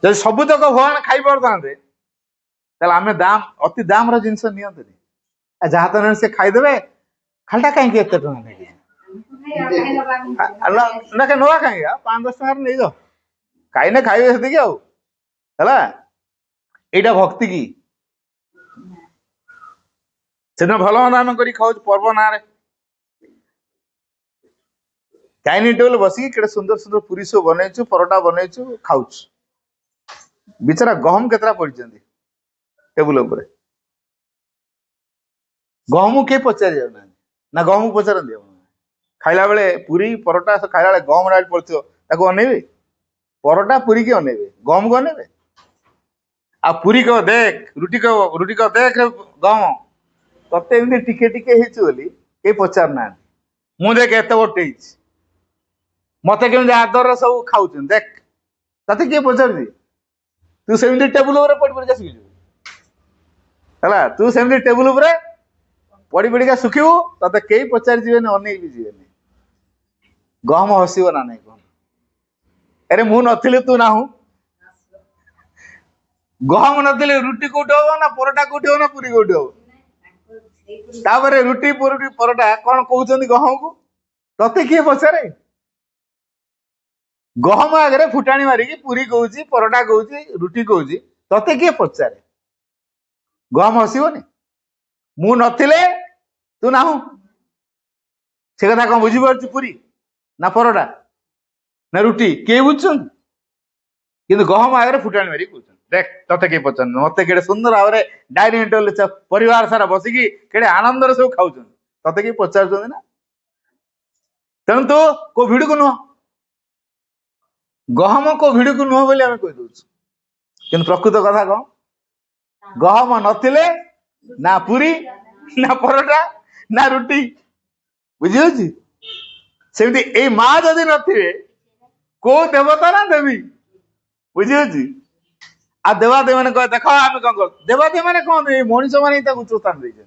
[SPEAKER 2] जब सबुतक भगवान खाई पारते आम दाम अति दाम जिनस नियंते जहाँ तो से खाईदे खालटा कहीं ना नवा कहीं 5-10 टकर नहीं जाओ कहीं ना खाइबे से आईटा भक्ति की से भल मंद आम कर खाऊ पर्व ना डाइनिंग टेबल बसिक के सुंदर सुंदर पूरी सब बनईचु परोटा बनईचु खाऊ बिचारा गहम केतरा पड़ी टेबुल गहम किए पचारि जाऊना ना गहम को पचारती खाइला बेले पूरी परोटा खाइला बेले गहम डाल पड़ो अनेबे परोटा पूरी की अनेबे गहम को अनेबे आ पूरी को देख रुटी को देख गहम तत्ते एमती टिके टिके बोली कई पचार ना मु देख एत गोटे मत केमी आदर सब खाऊ देख तते किए पचार तू सेमती टेबुल पड़ पड़ है तू सेमती टेबुल पड़ी पड़िका सुखिबू तते केही पचारि जीवेनी अनेई भी जीवेनी गहम हसिबो ना नहीं कह अरे मु नथिले तू नाहू गहम नथिले रुटी कोठी हो ना परोटा कोठी हो ना पूरी कोठी हो तापरे रुटी पूरी परोटा कौन कहउछन्ती गहम को तते किए पचारे गहम आगे फुटाणी मारिकी पूरी कहूची परोटा कहूची रुटी कहूची तते किए पचारे गहम हसिबनी मु नथिले तू नाहू से कथा कौन बुझीपार पूरी ना परोटा ना रुटी किए बुझुन किंतु गहम आगे फुटाणी मारी कहउछन देख तते किए पचार मते केड़े सुंदर भाव डाइनिंग टेबल परिवार सारा बसिकी केड़े आनंद सब खाऊछन तते किए पचार ना तेणु तो को भिड़ को नुह गहम को भिड़ को नुह बोली आम कहीदे कि प्रकृत कथा कौन गहम नथिले ना पूरी ना परोटा ना रुटी बुझी सेमती ए माँ जदि नथिबे को देवता ना देवी बुझी आ देवादेवी मैंने कहे देख आम कौन कर देवादेवी मैंने कौन मनीष मैंने उच्च स्थान देते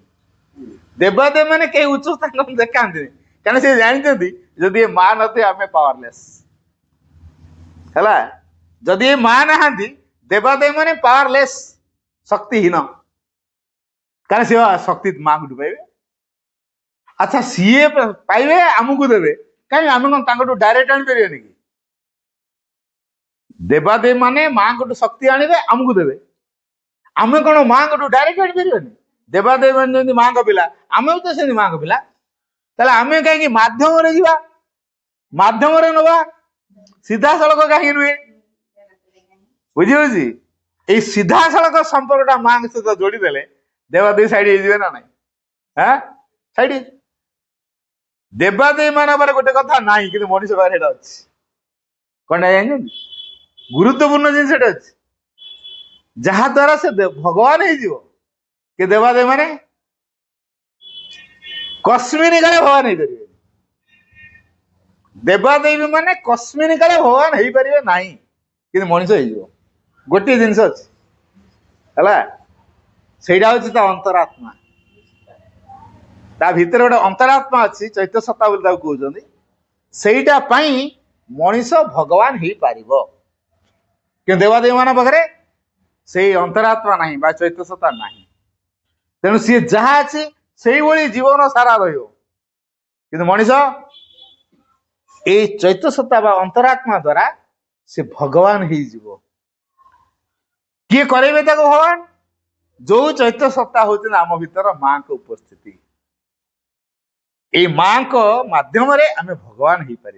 [SPEAKER 2] देवादेवी मैंने कई उच्च स्थान देखा कहीं से जानते जदि माँ नथी आम पावरलेस है जदि ये माँ नहांती देवादेवी मैंने पावरलेस शक्तिहीन कहीं सी शक्ति माँ को पाइबे अच्छा सीए पाइबे आमको देवे कहीं आम कौन डायरेक्ट आनी पारे कि देवादेवी माने माँ को शक्ति आणवे आमको देवे आम कौन माँ को डायरेक्ट आनी पारे देवादेवी मैंने माँ को पिला आम भी तो से माँ को पिला ताले आम कहीं माध्यम जा माध्यम नवा सीधा सड़क कहीं नुहे बुझी बुझी ये सीधा सड़क संपर्कटा माँ सहित जोड़ीदे देवादेवी साइड हो ना ना हाँ साइड देवादेवी मान गोटे कथा ना कि मनीष पाखे अच्छी कौन जान गुरुत्वपूर्ण जिन अच्छी जहा द्वारा से भगवान हो कि देवादेवी माने कस्मिन काले भगवान हो पारे देवादेवी माने कस्मिन काले भगवान हो पारे ना कि मनीष हो गोटे जिनस अच्छी है अंतरात्मा ता भीतर गोटे अंतरात्मा अच्छी चैत्य सत्ता बोली कहते सेटा मनीष भगवान हो पार कि देवादेवी मान पाखे से अंतरात्मा ना चैत्य सत्ता ना तेणु सी जहा अच्छी से भाई जीवन सारा रही मनीष ये चैत्य सत्ता अंतरात्मा द्वारा से भगवान हो किए करेंगे भगवान जो चैत्य सत्ता होती आम भीतर माँ को उपस्थिति ये माँ को माध्यम आम भगवान हो पार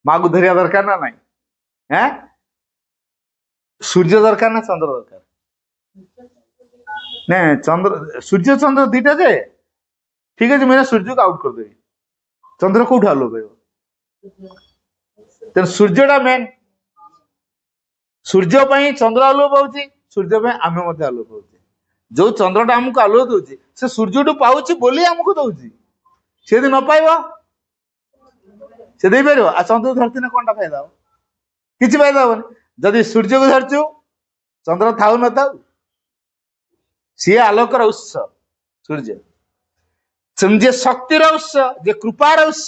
[SPEAKER 2] माँ को धरिया दरकार ना नहीं हैं सूर्य दरकार ना चंद्र दरकार नहीं चंद्र सूर्य चंद्र दीटा जे ठीक है मेरा सूर्य को आउट कर देवी चंद्र कौट आलो तेन सूर्यटा मेन सूर्य चंद्र आलुओ पाऊँ सूर्य आम आलुओ पाऊँ जो चंद्रटा आमको आलुओ दौर से सूर्य पाऊँ बोली आमको दौर सी न पाइब से दे पार आ चंद्र धरती ना कौन फायदा हो कि फायदा हेनी जदि सूर्य को धरचु चंद्र थाऊ न थाऊ सी आलोकर उत्स सूर्य जे शक्तिर उत्स जे कृपार उत्स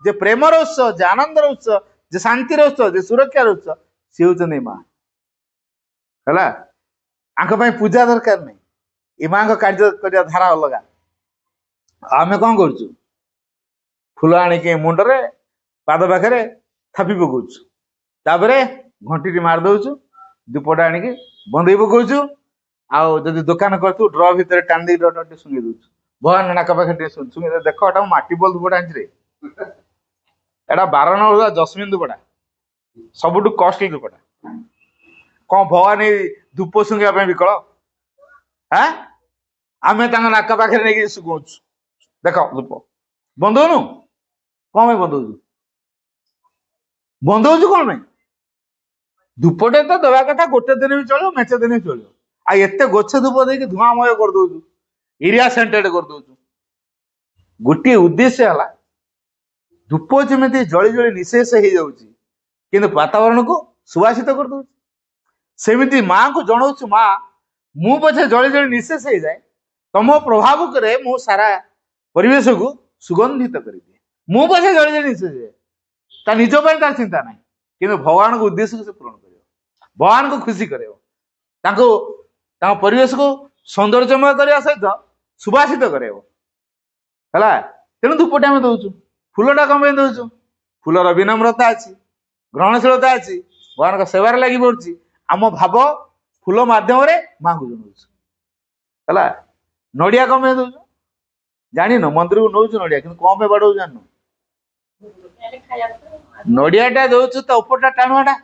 [SPEAKER 2] जे प्रेमर उत्स जे आनंदर उत्स जे शांतिर उत्स जे सुरक्षार उत्स सी हूँ माँ है आंख पूजा दरकार नहीं ये माँ का कार्य कर धारा अलग आम कौन कर फूल आणिक मुंडरे पाद पाखे थापी पकाऊ घंटी मार दौचु दीपटा आणिक बंधे पकाऊ आदि दुकान करूँ ड्र भितर टाणी ड्र शुंगी दौचु भगवान नाक पाखे शुंगी देख एटा माटी बोल धूपटा आनी एटा 12 नंबर जस्मिन धूपटा सबुठ कॉस्टली धूपटा कौन भगवान धूप शुंगा विकल हाँ आम नाक पाखे नहीं शुकाऊ देख धूप बंधौनु कौन बंधौचु बंधौचु कौन नहीं धूपटे तो दवा कथा गोटे दिन भी चलो मेचे दिन भी चलो आ एते गछ धूप देके धुआंमय कर दउछु एरिया सेंटेड कर दउछु गोटे उद्देश्य है धूप जमी जली जली निशेष हो जाऊँगी किंतु वातावरण को सुवासित कर दउछु सेमिति माँ को जनाऊँ माँ मु पछे जली जली निशेष हो जाए ତମ ପ୍ରଭାବକରେ ମୁଁ ସାରା ପରିବେଶକୁ ସୁଗନ୍ଧିତ କରିଦିଏ। ମୁଁ ପଛେ ଜଳିଲେ ନିଶ୍ଚୟ, ତା ନିଜ ପାଇଁ ତାର ଚିନ୍ତା ନାହିଁ, କିନ୍ତୁ ଭଗବାନଙ୍କ ଉଦ୍ଦେଶ୍ୟକୁ ସେ ପୂରଣ କରିବ, ଭଗବାନଙ୍କୁ ଖୁସି କରିବ, ତାଙ୍କୁ ତାଙ୍କ ପରିବେଶକୁ ସୌନ୍ଦର୍ଯ୍ୟମୟ କରିବା ସହିତ ସୁବାସିତ କରାଇବ ହେଲା। ତେଣୁ ଧୂପଟି ଆମେ ଦଉଛୁ, ଫୁଲଟା କଣ ପାଇଁ ଦଉଛୁ? ଫୁଲର ବିନମ୍ରତା ଅଛି, ଗ୍ରହଣଶୀଳତା ଅଛି, ଭଗବାନଙ୍କ ସେବାରେ ଲାଗି ପଡୁଛି। ଆମ ଭାବ ଫୁଲ ମାଧ୍ୟମରେ ମାଙ୍କୁ ଜଣଉଛୁ ହେଲା। ନଡିଆ କଣ ପାଇଁ ଦଉଛୁ ଜାଣିନ? ମନ୍ଦିରକୁ ନଉଛୁ ନଡିଆ, କିନ୍ତୁ କଣ ପାଇଁ ବାଡଉଛୁ ଜାଣିନ? ନଡିଆଟା ଦଉଛୁ ତା ଉପରଟା ଟାଣୁଆଟା,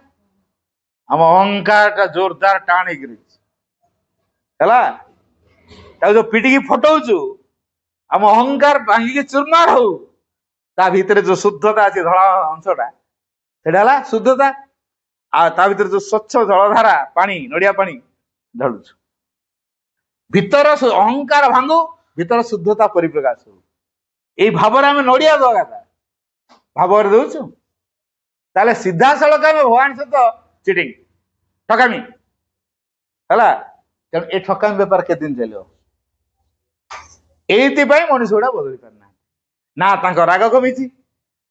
[SPEAKER 2] ଆମ ଅହଙ୍କାରଟା ଜୋରଦାର ଟାଣ ହେଇକିରି ହେଲା। ତାକୁ ଯୋଉ ପିଟିକି ଫଟଉଛୁ, ଆମ ଅହଙ୍କାର ଭାଙ୍ଗିକି ଚୁରମାର ହଉ, ତା ଭିତରେ ଯୋଉ ଶୁଦ୍ଧତା ଅଛି, ଧଳା ଅଂଶଟା, ସେଟା ହେଲା ଶୁଦ୍ଧତା। ଆଉ ତା ଭିତରେ ଯୋଉ ସ୍ୱଚ୍ଛ ଜଳଧାରା ପାଣି, ନଡିଆ ପାଣି ଢଳୁଛୁ, ଭିତର ଅହଙ୍କାର ଭାଙ୍ଗୁ, ଭିତର ଶୁଦ୍ଧତା ପରିପ୍ରକାଶ ହଉ। ଏଇ ଭାବରେ ଆମେ ନଡିଆ ଦବା କଥା ଭାବରେ ଦଉଛୁ, ତାହେଲେ ସିଧାସଳଖ ଆମେ ଭଗବାନ ସହିତ ଚିଟିଂ, ଠକାମି ହେଲା। ତେଣୁ ଏ ଠକାମି ବେପାର କେତେ ଦିନ ଚାଲିବ? ଏଇଥିପାଇଁ ମଣିଷ ଗୁଡା ବଦଳି ପାରୁନାହାନ୍ତି। ନା ତାଙ୍କ ରାଗ କମିଛି,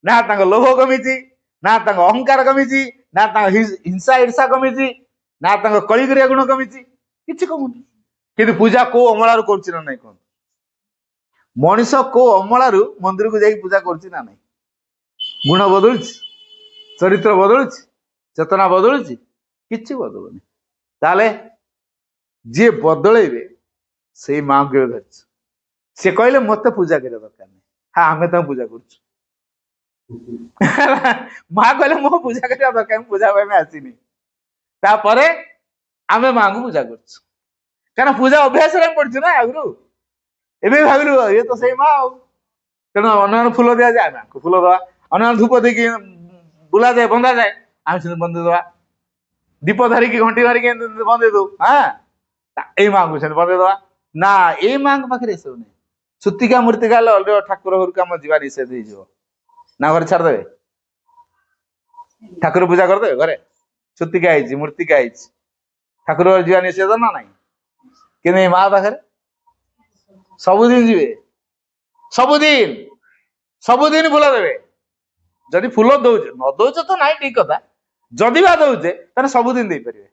[SPEAKER 2] ନା ତାଙ୍କ ଲୋଭ କମିଛି, ନା ତାଙ୍କ ଅହଙ୍କାର କମିଛି, ନା ତାଙ୍କ ହିଂସା ଈର୍ଷା କମିଛି, ନା ତାଙ୍କ କଳିକରିଆ ଗୁଣ କମିଛି, କିଛି କମୁନି। କିନ୍ତୁ ପୂଜା କୋଉ ଅମଳାରୁ କରୁଛି ନା ନାଇଁ କୁହନ୍ତୁ? ମଣିଷ କୋଉ ଅମଳାରୁ ମନ୍ଦିରକୁ ଯାଇକି ପୂଜା କରୁଛି ନା ନାଇଁ? ଗୁଣ ବଦଳୁଛି, ଚରିତ୍ର ବଦଳୁଛି, ଚେତନା ବଦଳୁଛି? କିଛି ବଦଳୁନି। ତାହେଲେ ଯିଏ ବଦଳେଇବେ ସେଇ ମାଙ୍କୁ କେବେ ଧରିଛୁ? ସେ କହିଲେ ମତେ ପୂଜା କରିବା ଦରକାର ନାହିଁ, ହଁ ଆମେ ତାଙ୍କୁ ପୂଜା କରୁଛୁ। ମା କହିଲେ ମୋ ପୂଜା କରିବା ଦରକାର, ମୁଁ ପୂଜା ପାଇଁ ଆସିନି। ତାପରେ ଆମେ ମାଙ୍କୁ ପୂଜା କରୁଛୁ, କାରଣ ପୂଜା ଅଭ୍ୟାସରେ ଆମେ ପଡିଛୁ ନା ଆଗରୁ। ଏବେ ଭାବିଲୁ ଇଏ ତ ସେଇ ମା ଆଉ, ତେଣୁ ଅନ୍ୟମାନଙ୍କୁ ଫୁଲ ଦିଆଯାଏ, ଆମେ ଆଙ୍କୁ ଫୁଲ ଦବା। ଅନ୍ୟମାନଙ୍କୁ ଧୂପ ଦେଇକି ବୁଲାଯାଏ, ବନ୍ଧାଯାଏ, ଆମେ ସେମିତି ବନ୍ଦେଇ ଦବା। ଦୀପ ଧରିକି ଘଣ୍ଟି ଧରିକି ବନ୍ଦେଇ ଦଉ, ହଁ ଏଇ ମାଙ୍କୁ ସେମିତି ବନ୍ଦେଇ ଦବା। ନା, ଏଇ ମାଙ୍କ ପାଖରେ ଏସବୁ ନାହିଁ। ଛୁତିକା ମୂର୍ତ୍ତିକା ହେଲେ ଅଲଗା ଠାକୁର ଘରକୁ ଆମ ଯିବା ନିଷେଧ ହେଇଯିବ ନା, ଘରେ ଛାଡିଦେବେ? ଠାକୁର ପୂଜା କରିଦେବେ ଘରେ? ଛୁତିକା ହେଇଛି, ମୂର୍ତ୍ତିକା ହେଇଛି, ଠାକୁର ଘର ଯିବା ନିଷେଧ ନା ନାହିଁ? କିନ୍ତୁ ଏଇ ମା ପାଖରେ ସବୁଦିନ ଯିବେ, ସବୁଦିନ ସବୁଦିନ ଫୁଲ ଦେବେ। ଯଦି ଫୁଲ ଦଉଛେ, ନ ଦଉଛେ ତ ନାଇଁ, ଠିକ କଥା। ଯଦି ବା ଦଉଛେ ତାହେଲେ ସବୁଦିନ ଦେଇପାରିବେ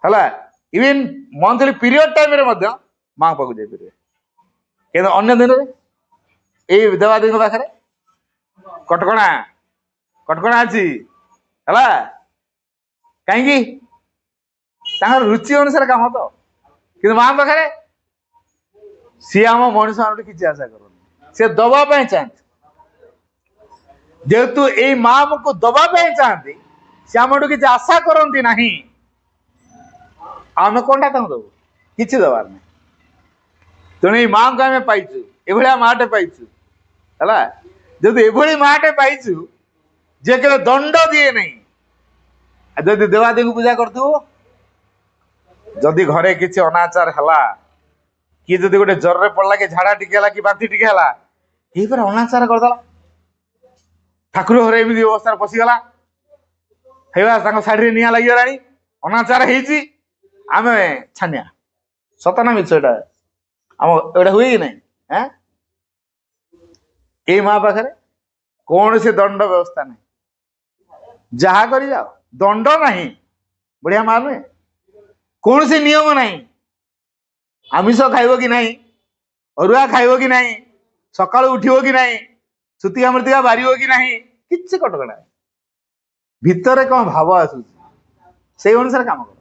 [SPEAKER 2] ହେଲା। ଇଭେନ ମନ୍ଥଲି ପିରିୟଡ ଟାଇମରେ ମଧ୍ୟ ମାଙ୍କ ପାଖକୁ ଯାଇପାରିବେ। କିନ୍ତୁ ଅନ୍ୟ ଦିନରେ ଏଇ ଦେବାଦେବୀଙ୍କ ପାଖରେ କଟକଣା କଟକଣା ଅଛି ହେଲା। କାହିଁକି? ତାଙ୍କର ରୁଚି ଅନୁସାରେ କାମ ତ। କିନ୍ତୁ ମା ପାଖରେ ସିଏ ଆମ ମଣିଷ ମାନଙ୍କୁ କିଛି ଆଶା କରନ୍ତି, ସେ ଦବା ପାଇଁ ଚାହାନ୍ତି। ଯେହେତୁ ଏଇ ମା ଆମକୁ ଦବା ପାଇଁ ଚାହାନ୍ତି, ସେ ଆମଠୁ କିଛି ଆଶା କରନ୍ତି ନାହିଁ, ଆମେ କଣଟା ତାଙ୍କୁ ଦବୁ? କିଛି ଦବାର ନାହିଁ। ତେଣୁ ଏଇ ମାଙ୍କୁ ଆମେ ପାଇଛୁ, ଏଭଳିଆ ମାଟେ ପାଇଛୁ ହେଲା। ଯଦି ଏଭଳି ମାଟେ ପାଇଛୁ ଯେ କେବେ ଦଣ୍ଡ ଦିଏ ନାହିଁ, ଯଦି ଦେବାଦେବୀଙ୍କୁ ପୂଜା କରୁଥିବ, ଯଦି ଘରେ କିଛି ଅନାଚାର ହେଲା, କିଏ ଯଦି ଗୋଟେ ଜ୍ୱରରେ ପଡିଲା, କି ଝାଡା ଟିକେ ହେଲା, କି ବାନ୍ତି ଟିକେ ହେଲା, ଏଇପରେ ଅନାଚାର କରିଦେଲା, ଠାକୁର ଘରେ ଏମିତି ଅବସ୍ଥାରେ ପଶିଗଲା, ହେଇବା ତାଙ୍କ ଶାଢୀରେ ନିଆଁ ଲାଗିଗଲାଣି, ଅନାଚାର ହେଇଛି, ଆମେ ଛାନିଆ। ସତ ନା ମିଛ ଏଇଟା? ଆମ ଏଇଟା ହୁଏ କି ନାହିଁ? ଏଇ ମା ପାଖରେ କୌଣସି ଦଣ୍ଡ ବ୍ୟବସ୍ଥା ନାହିଁ, ଯାହା କରିଯାଅ, ଦଣ୍ଡ ନାହିଁ। ବଢିଆ ମା ନୁହେଁ? କୌଣସି ନିୟମ ନାହିଁ, ଆମିଷ ଖାଇବ କି ନାହିଁ, ଅରୁଆ ଖାଇବ କି ନାହିଁ, ସକାଳୁ ଉଠିବ କି ନାହିଁ, ଛୁତିକା ମୂର୍ତ୍ତିକା ବାରିବ କି ନାହିଁ, କିଛି କଟକଣା। ଭିତରେ କଣ ଭାବ ଆସୁଛି ସେଇ ଅନୁସାରେ କାମ କର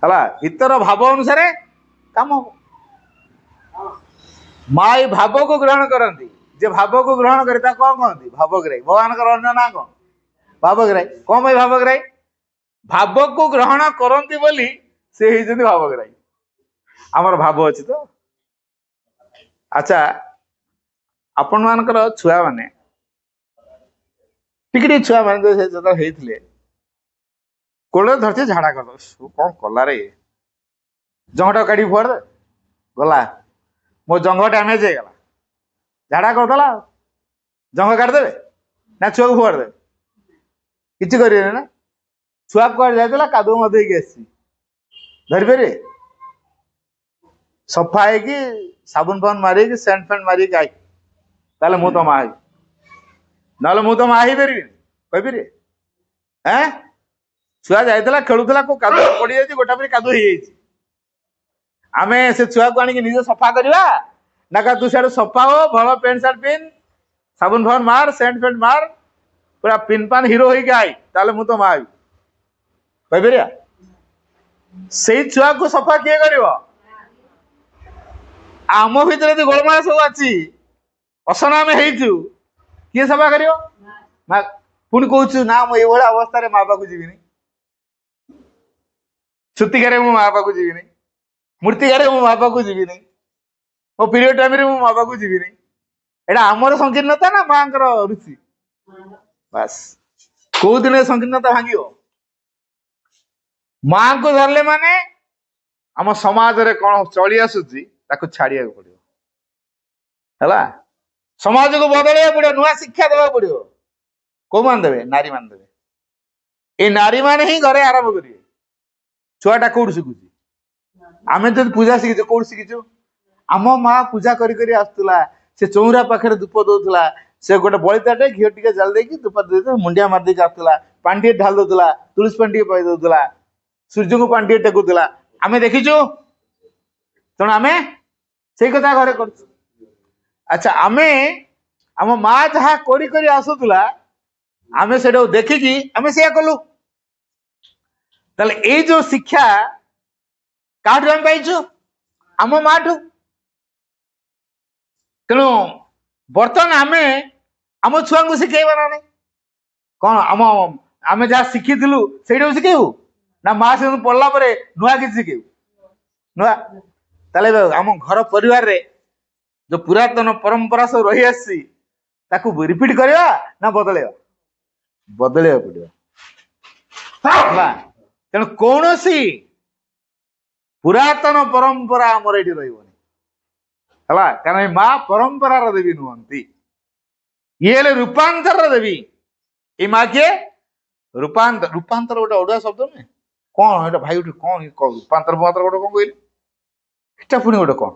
[SPEAKER 2] ହେଲା। ଭିତର ଭାବ ଅନୁସାରେ କାମ। ମା ଏଇ ଭାବକୁ ଗ୍ରହଣ କରନ୍ତି, ଯେ ଭାବକୁ ଗ୍ରହଣ କରେ ତାକୁ କଣ କହନ୍ତି? ଭାବଗ୍ରାହୀ। ଭଗବାନଙ୍କର ଅନ୍ୟ ନାଁ କଣ? ଭାବଗ୍ରାହୀ। କଣ ପାଇଁ ଭାବଗ୍ରାହୀ? ଭାବକୁ ଗ୍ରହଣ କରନ୍ତି ବୋଲି ସେ ହେଇଛନ୍ତି ଭାବଗ୍ରାହୀ। ଆମର ଭାବ ଅଛି ତ। ଆଚ୍ଛା, ଆପଣ ମାନଙ୍କର ଛୁଆମାନେ, ଟିକେ ଟିକେ ଛୁଆମାନେ ଯେତେବେଳେ ହେଇଥିଲେ, କୋଳରେ ଧରିଛି ଝାଡା କରିଦବ, କଣ କଲାରେ, ଜଙ୍ଗଟା କାଢିକି ଫୋପାଡ଼ି ଦେ, ଗଲା ମୋ ଜଙ୍ଘ ଡ୍ୟାମେଜ ହେଇଗଲା, ଝାଡା କରିଦେଲା, ଜଙ୍ଘ କାଢିଦେବେ ନା ଛୁଆକୁ ଫୋପାଡ଼ି ଦେବେ? କିଛି କରିବେନି ନା। ଛୁଆ କୁଆଡେ ଯାଇଥିଲା, କାଦୁଅ ମଧୁ ହେଇକି ଆସିଛି, ଧରିପାରିବେ? ସଫା ହେଇକି ସାବୁନ ଫାବୁନ ମାରିକି ସେଣ୍ଟ ଫେଣ୍ଟ ମାରିକି ଆଇ, ତାହେଲେ ମୁଁ ତ ମା ହେବି, ନହେଲେ ମୁଁ ତ ମା ହେଇପାରିବିନି। କହିପାରିବେ? ଛୁଆ ଯାଇଥିଲା ଖେଳୁଥିଲା, କୋଉ କାଦୁଅ ପଡିଯାଇଛି, ଗୋଟା ପରି କାଦୁଅ ହେଇଯାଇଛି। ଆମେ ସେ ଛୁଆକୁ ଆଣିକି ନିଜେ ସଫା କରିବା ନା ତୁ ସିଆଡୁ ସଫା ହୋ, ଭଲ ପ୍ୟାଣ୍ଟ ସାର୍ଟ ପିନ୍ଧ, ସାବୁନ ଫାବୁନ ମାର, ସେଣ୍ଟ ଫେଣ୍ଟ ମାର, ପୁରା ପିନ୍ ପାନ୍ ହିରୋ ହେଇକି ଆଇ, ତାହେଲେ ମୁଁ ତ ମା ହେବି। କହିପାରିବା? ସେଇ ଛୁଆକୁ ସଫା କିଏ କରିବ? ଆମ ଭିତରେ ଯଦି ଗୋଳମାଳ ସବୁ ଅଛି, ଅସନା ଆମେ ହେଇଛୁ, କିଏ ସଫା କରିବ? ପୁଣି କହୁଛୁ ନା ମୁଁ ଏଇଭଳିଆ ଅବସ୍ଥାରେ ମା ପାଖକୁ ଯିବିନି, ଛୁତିକାରେ ମୁଁ ମା ପାଖକୁ ଯିବିନି, ମୂର୍ତ୍ତିକାରେ ମୁଁ ମା ପାଖକୁ ଯିବିନି, ମୋ ପିରିୟଡ ଟାଇମରେ ମୁଁ ମା ପାଖକୁ ଯିବିନି। ଏଇଟା ଆମର ସଂକୀର୍ଣ୍ଣତା ନା ମାଙ୍କର ରୁଚି? ବାସ୍। କୋଉ ଦିନ ସଂକୀର୍ଣ୍ଣତା ଭାଙ୍ଗିବ? ମାଙ୍କୁ ଧରିଲେ ମାନେ ଆମ ସମାଜରେ କଣ ଚଳି ଆସୁଛି ତାକୁ ଛାଡିବାକୁ ପଡିବ। ହେଲା, ସମାଜକୁ ବଦଳେଇବାକୁ ପଡିବ, ନୂଆ ଶିକ୍ଷା ଦେବାକୁ ପଡିବ। କୋଉମାନେ ଦେବେ? ନାରୀ ମାନେ ଦେବେ। ଏଇ ନାରୀ ମାନେ ହିଁ ଘରେ ଆରମ୍ଭ କରିବେ। ଛୁଆଟା କୋଉଠୁ ଶିଖୁଛି? ଆମେ ଯଦି ପୂଜା ଶିଖିଛୁ, କୋଉଠୁ ଶିଖିଛୁ? ଆମ ମା ପୂଜା କରି କରି ଆସୁଥିଲା, ସେ ଚଉରା ପାଖରେ ଧୂପ ଦଉଥିଲା, ସେ ଗୋଟେ ବଳିତାଟେ ଘିଅ ଟିକେ ଜାଳି ଦେଇକି ଧୂପ ଦେଇକି ମୁଣ୍ଡିଆ ମାରି ଦେଇକି ଆସୁଥିଲା, ପାଣି ଟିକେ ଢାଳି ଦଉଥିଲା, ତୁଳସୀ ପାଣି ଟିକେ ପାଇ ଦଉଥିଲା, ସୂର୍ଯ୍ୟଙ୍କୁ ପାଣି ଟିକେ ଟେକୁଥିଲା। ଆମେ ଦେଖିଛୁ, ତେଣୁ ଆମେ ସେଇ କଥା ଘରେ କରୁଛୁ। ଆଚ୍ଛା, ଆମେ ଆମ ମା ଯାହା କରି କରି ଆସୁଥିଲା, ଆମେ ସେଟାକୁ ଦେଖିକି ଆମେ ସେଇଆ କଲୁ। ତାହେଲେ ଏଇ ଯୋଉ ଶିକ୍ଷା କାହାଠୁ ଆମେ ପାଇଛୁ? ଆମ ମାଠୁ। ତେଣୁ ବର୍ତ୍ତମାନ ଆମେ ଆମ ଛୁଆଙ୍କୁ ଶିଖେଇବା ନା ନାହିଁ? କଣ ଆମେ ଯାହା ଶିଖିଥିଲୁ ସେଇଟାକୁ ଶିଖେଇବୁ ନା ମା ସେ ପଢିଲା ପରେ ନୂଆ କିଛି ଶିଖେଇବୁ? ନୂଆ। ତାହେଲେ ଆମ ଘର ପରିବାରରେ ଯୋଉ ପୁରାତନ ପରମ୍ପରା ସବୁ ରହି ଆସିଛି, ତାକୁ ରିପିଟ କରିବା ନା ବଦଳେଇବା? ବଦଳେଇବାକୁ ପଡିବ। ତେଣୁ କୌଣସି ପୁରାତନ ପରମ୍ପରା ଆମର ଏଠି ରହିବନି। ହେଲା, କାରଣ ଏ ମା ପରମ୍ପରାର ଦେବୀ ନୁହନ୍ତି, ଇଏ ହେଲେ ରୂପାନ୍ତରର ଦେବୀ। ଏଇ ମା କିଏ? ରୂପାନ୍ତର। ରୂପାନ୍ତର ଗୋଟେ ଓଡିଆ ଶବ୍ଦ ନୁହେଁ? କଣ ଏଇଟା ଭାଇ? ଗୋଟେ କଣ ରୂପାନ୍ତର ଗୋଟେ କଣ କହିଲି? ଏଟା ପୁଣି ଗୋଟେ କଣ?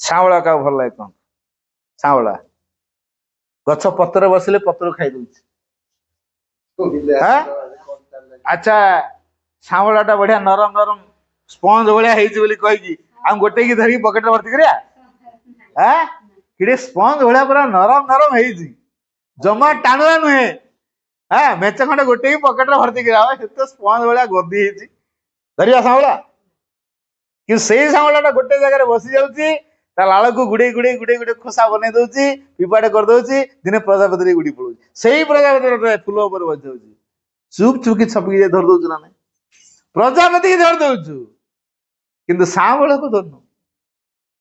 [SPEAKER 2] ସାଁବଳା କାହାକୁ ଭଲ ଲାଗେ? କଣ ସାଁବଳା? ଗଛ ପତ୍ରରେ ବସିଲେ ପତ୍ର ଖାଇଦଉଛି। ଆଚ୍ଛା, ସାଁବଳା ଟା ବଢିଆ ନରମ ନରମ ସ୍ପଞ୍ଜ ଭଳିଆ ହେଇଛି ବୋଲି କହିକି ଆମେ ଗୋଟେଇକି ଧରିକି ପକେଟରେ ଭର୍ତ୍ତି କରିବା? ସ୍ପଞ୍ଜ ଭଳିଆ ପୁରା ନରମ ନରମ ହେଇଛି, ଜମା ଟାଣୁଆ ନୁହେଁ। ମେଚ ଖଣ୍ଡେ ଗୋଟେଇକି ପକେଟରେ ଭର୍ତ୍ତି କରିବା, ସେତେ ସ୍ପଞ୍ଜ ଭଳିଆ ଗଦି ହେଇଛି, ଧରିବା ସାଁବଳା? କିନ୍ତୁ ସେଇ ସାଁବଳା ଟା ଗୋଟେ ଜାଗାରେ ବସି ଯାଉଛି, ତା ଲାଳକୁ ଗୁଡେଇ ଗୁଡେଇ ଗୁଡେଇ ଗୁଡେଇ ଖୋସା ବନେଇ ଦଉଛି, ପିପାଟେ କରିଦଉଛି, ଦିନେ ପ୍ରଜାପତିରେ ଉଡି ପଳଉଛି। ସେଇ ପ୍ରଜାପତି ଫୁଲ ଉପରେ ବସି ଯାଉଛି, ଚୁପ୍ ଚୁପ୍ କି ଛପିକି ଯାଇ ଧରି ଦଉଛୁ ନା ନାଇଁ? ପ୍ରଜାପତି କି ଧରି ଦଉଛୁ, କିନ୍ତୁ ସାଁବଳାକୁ ଧରୁନୁ।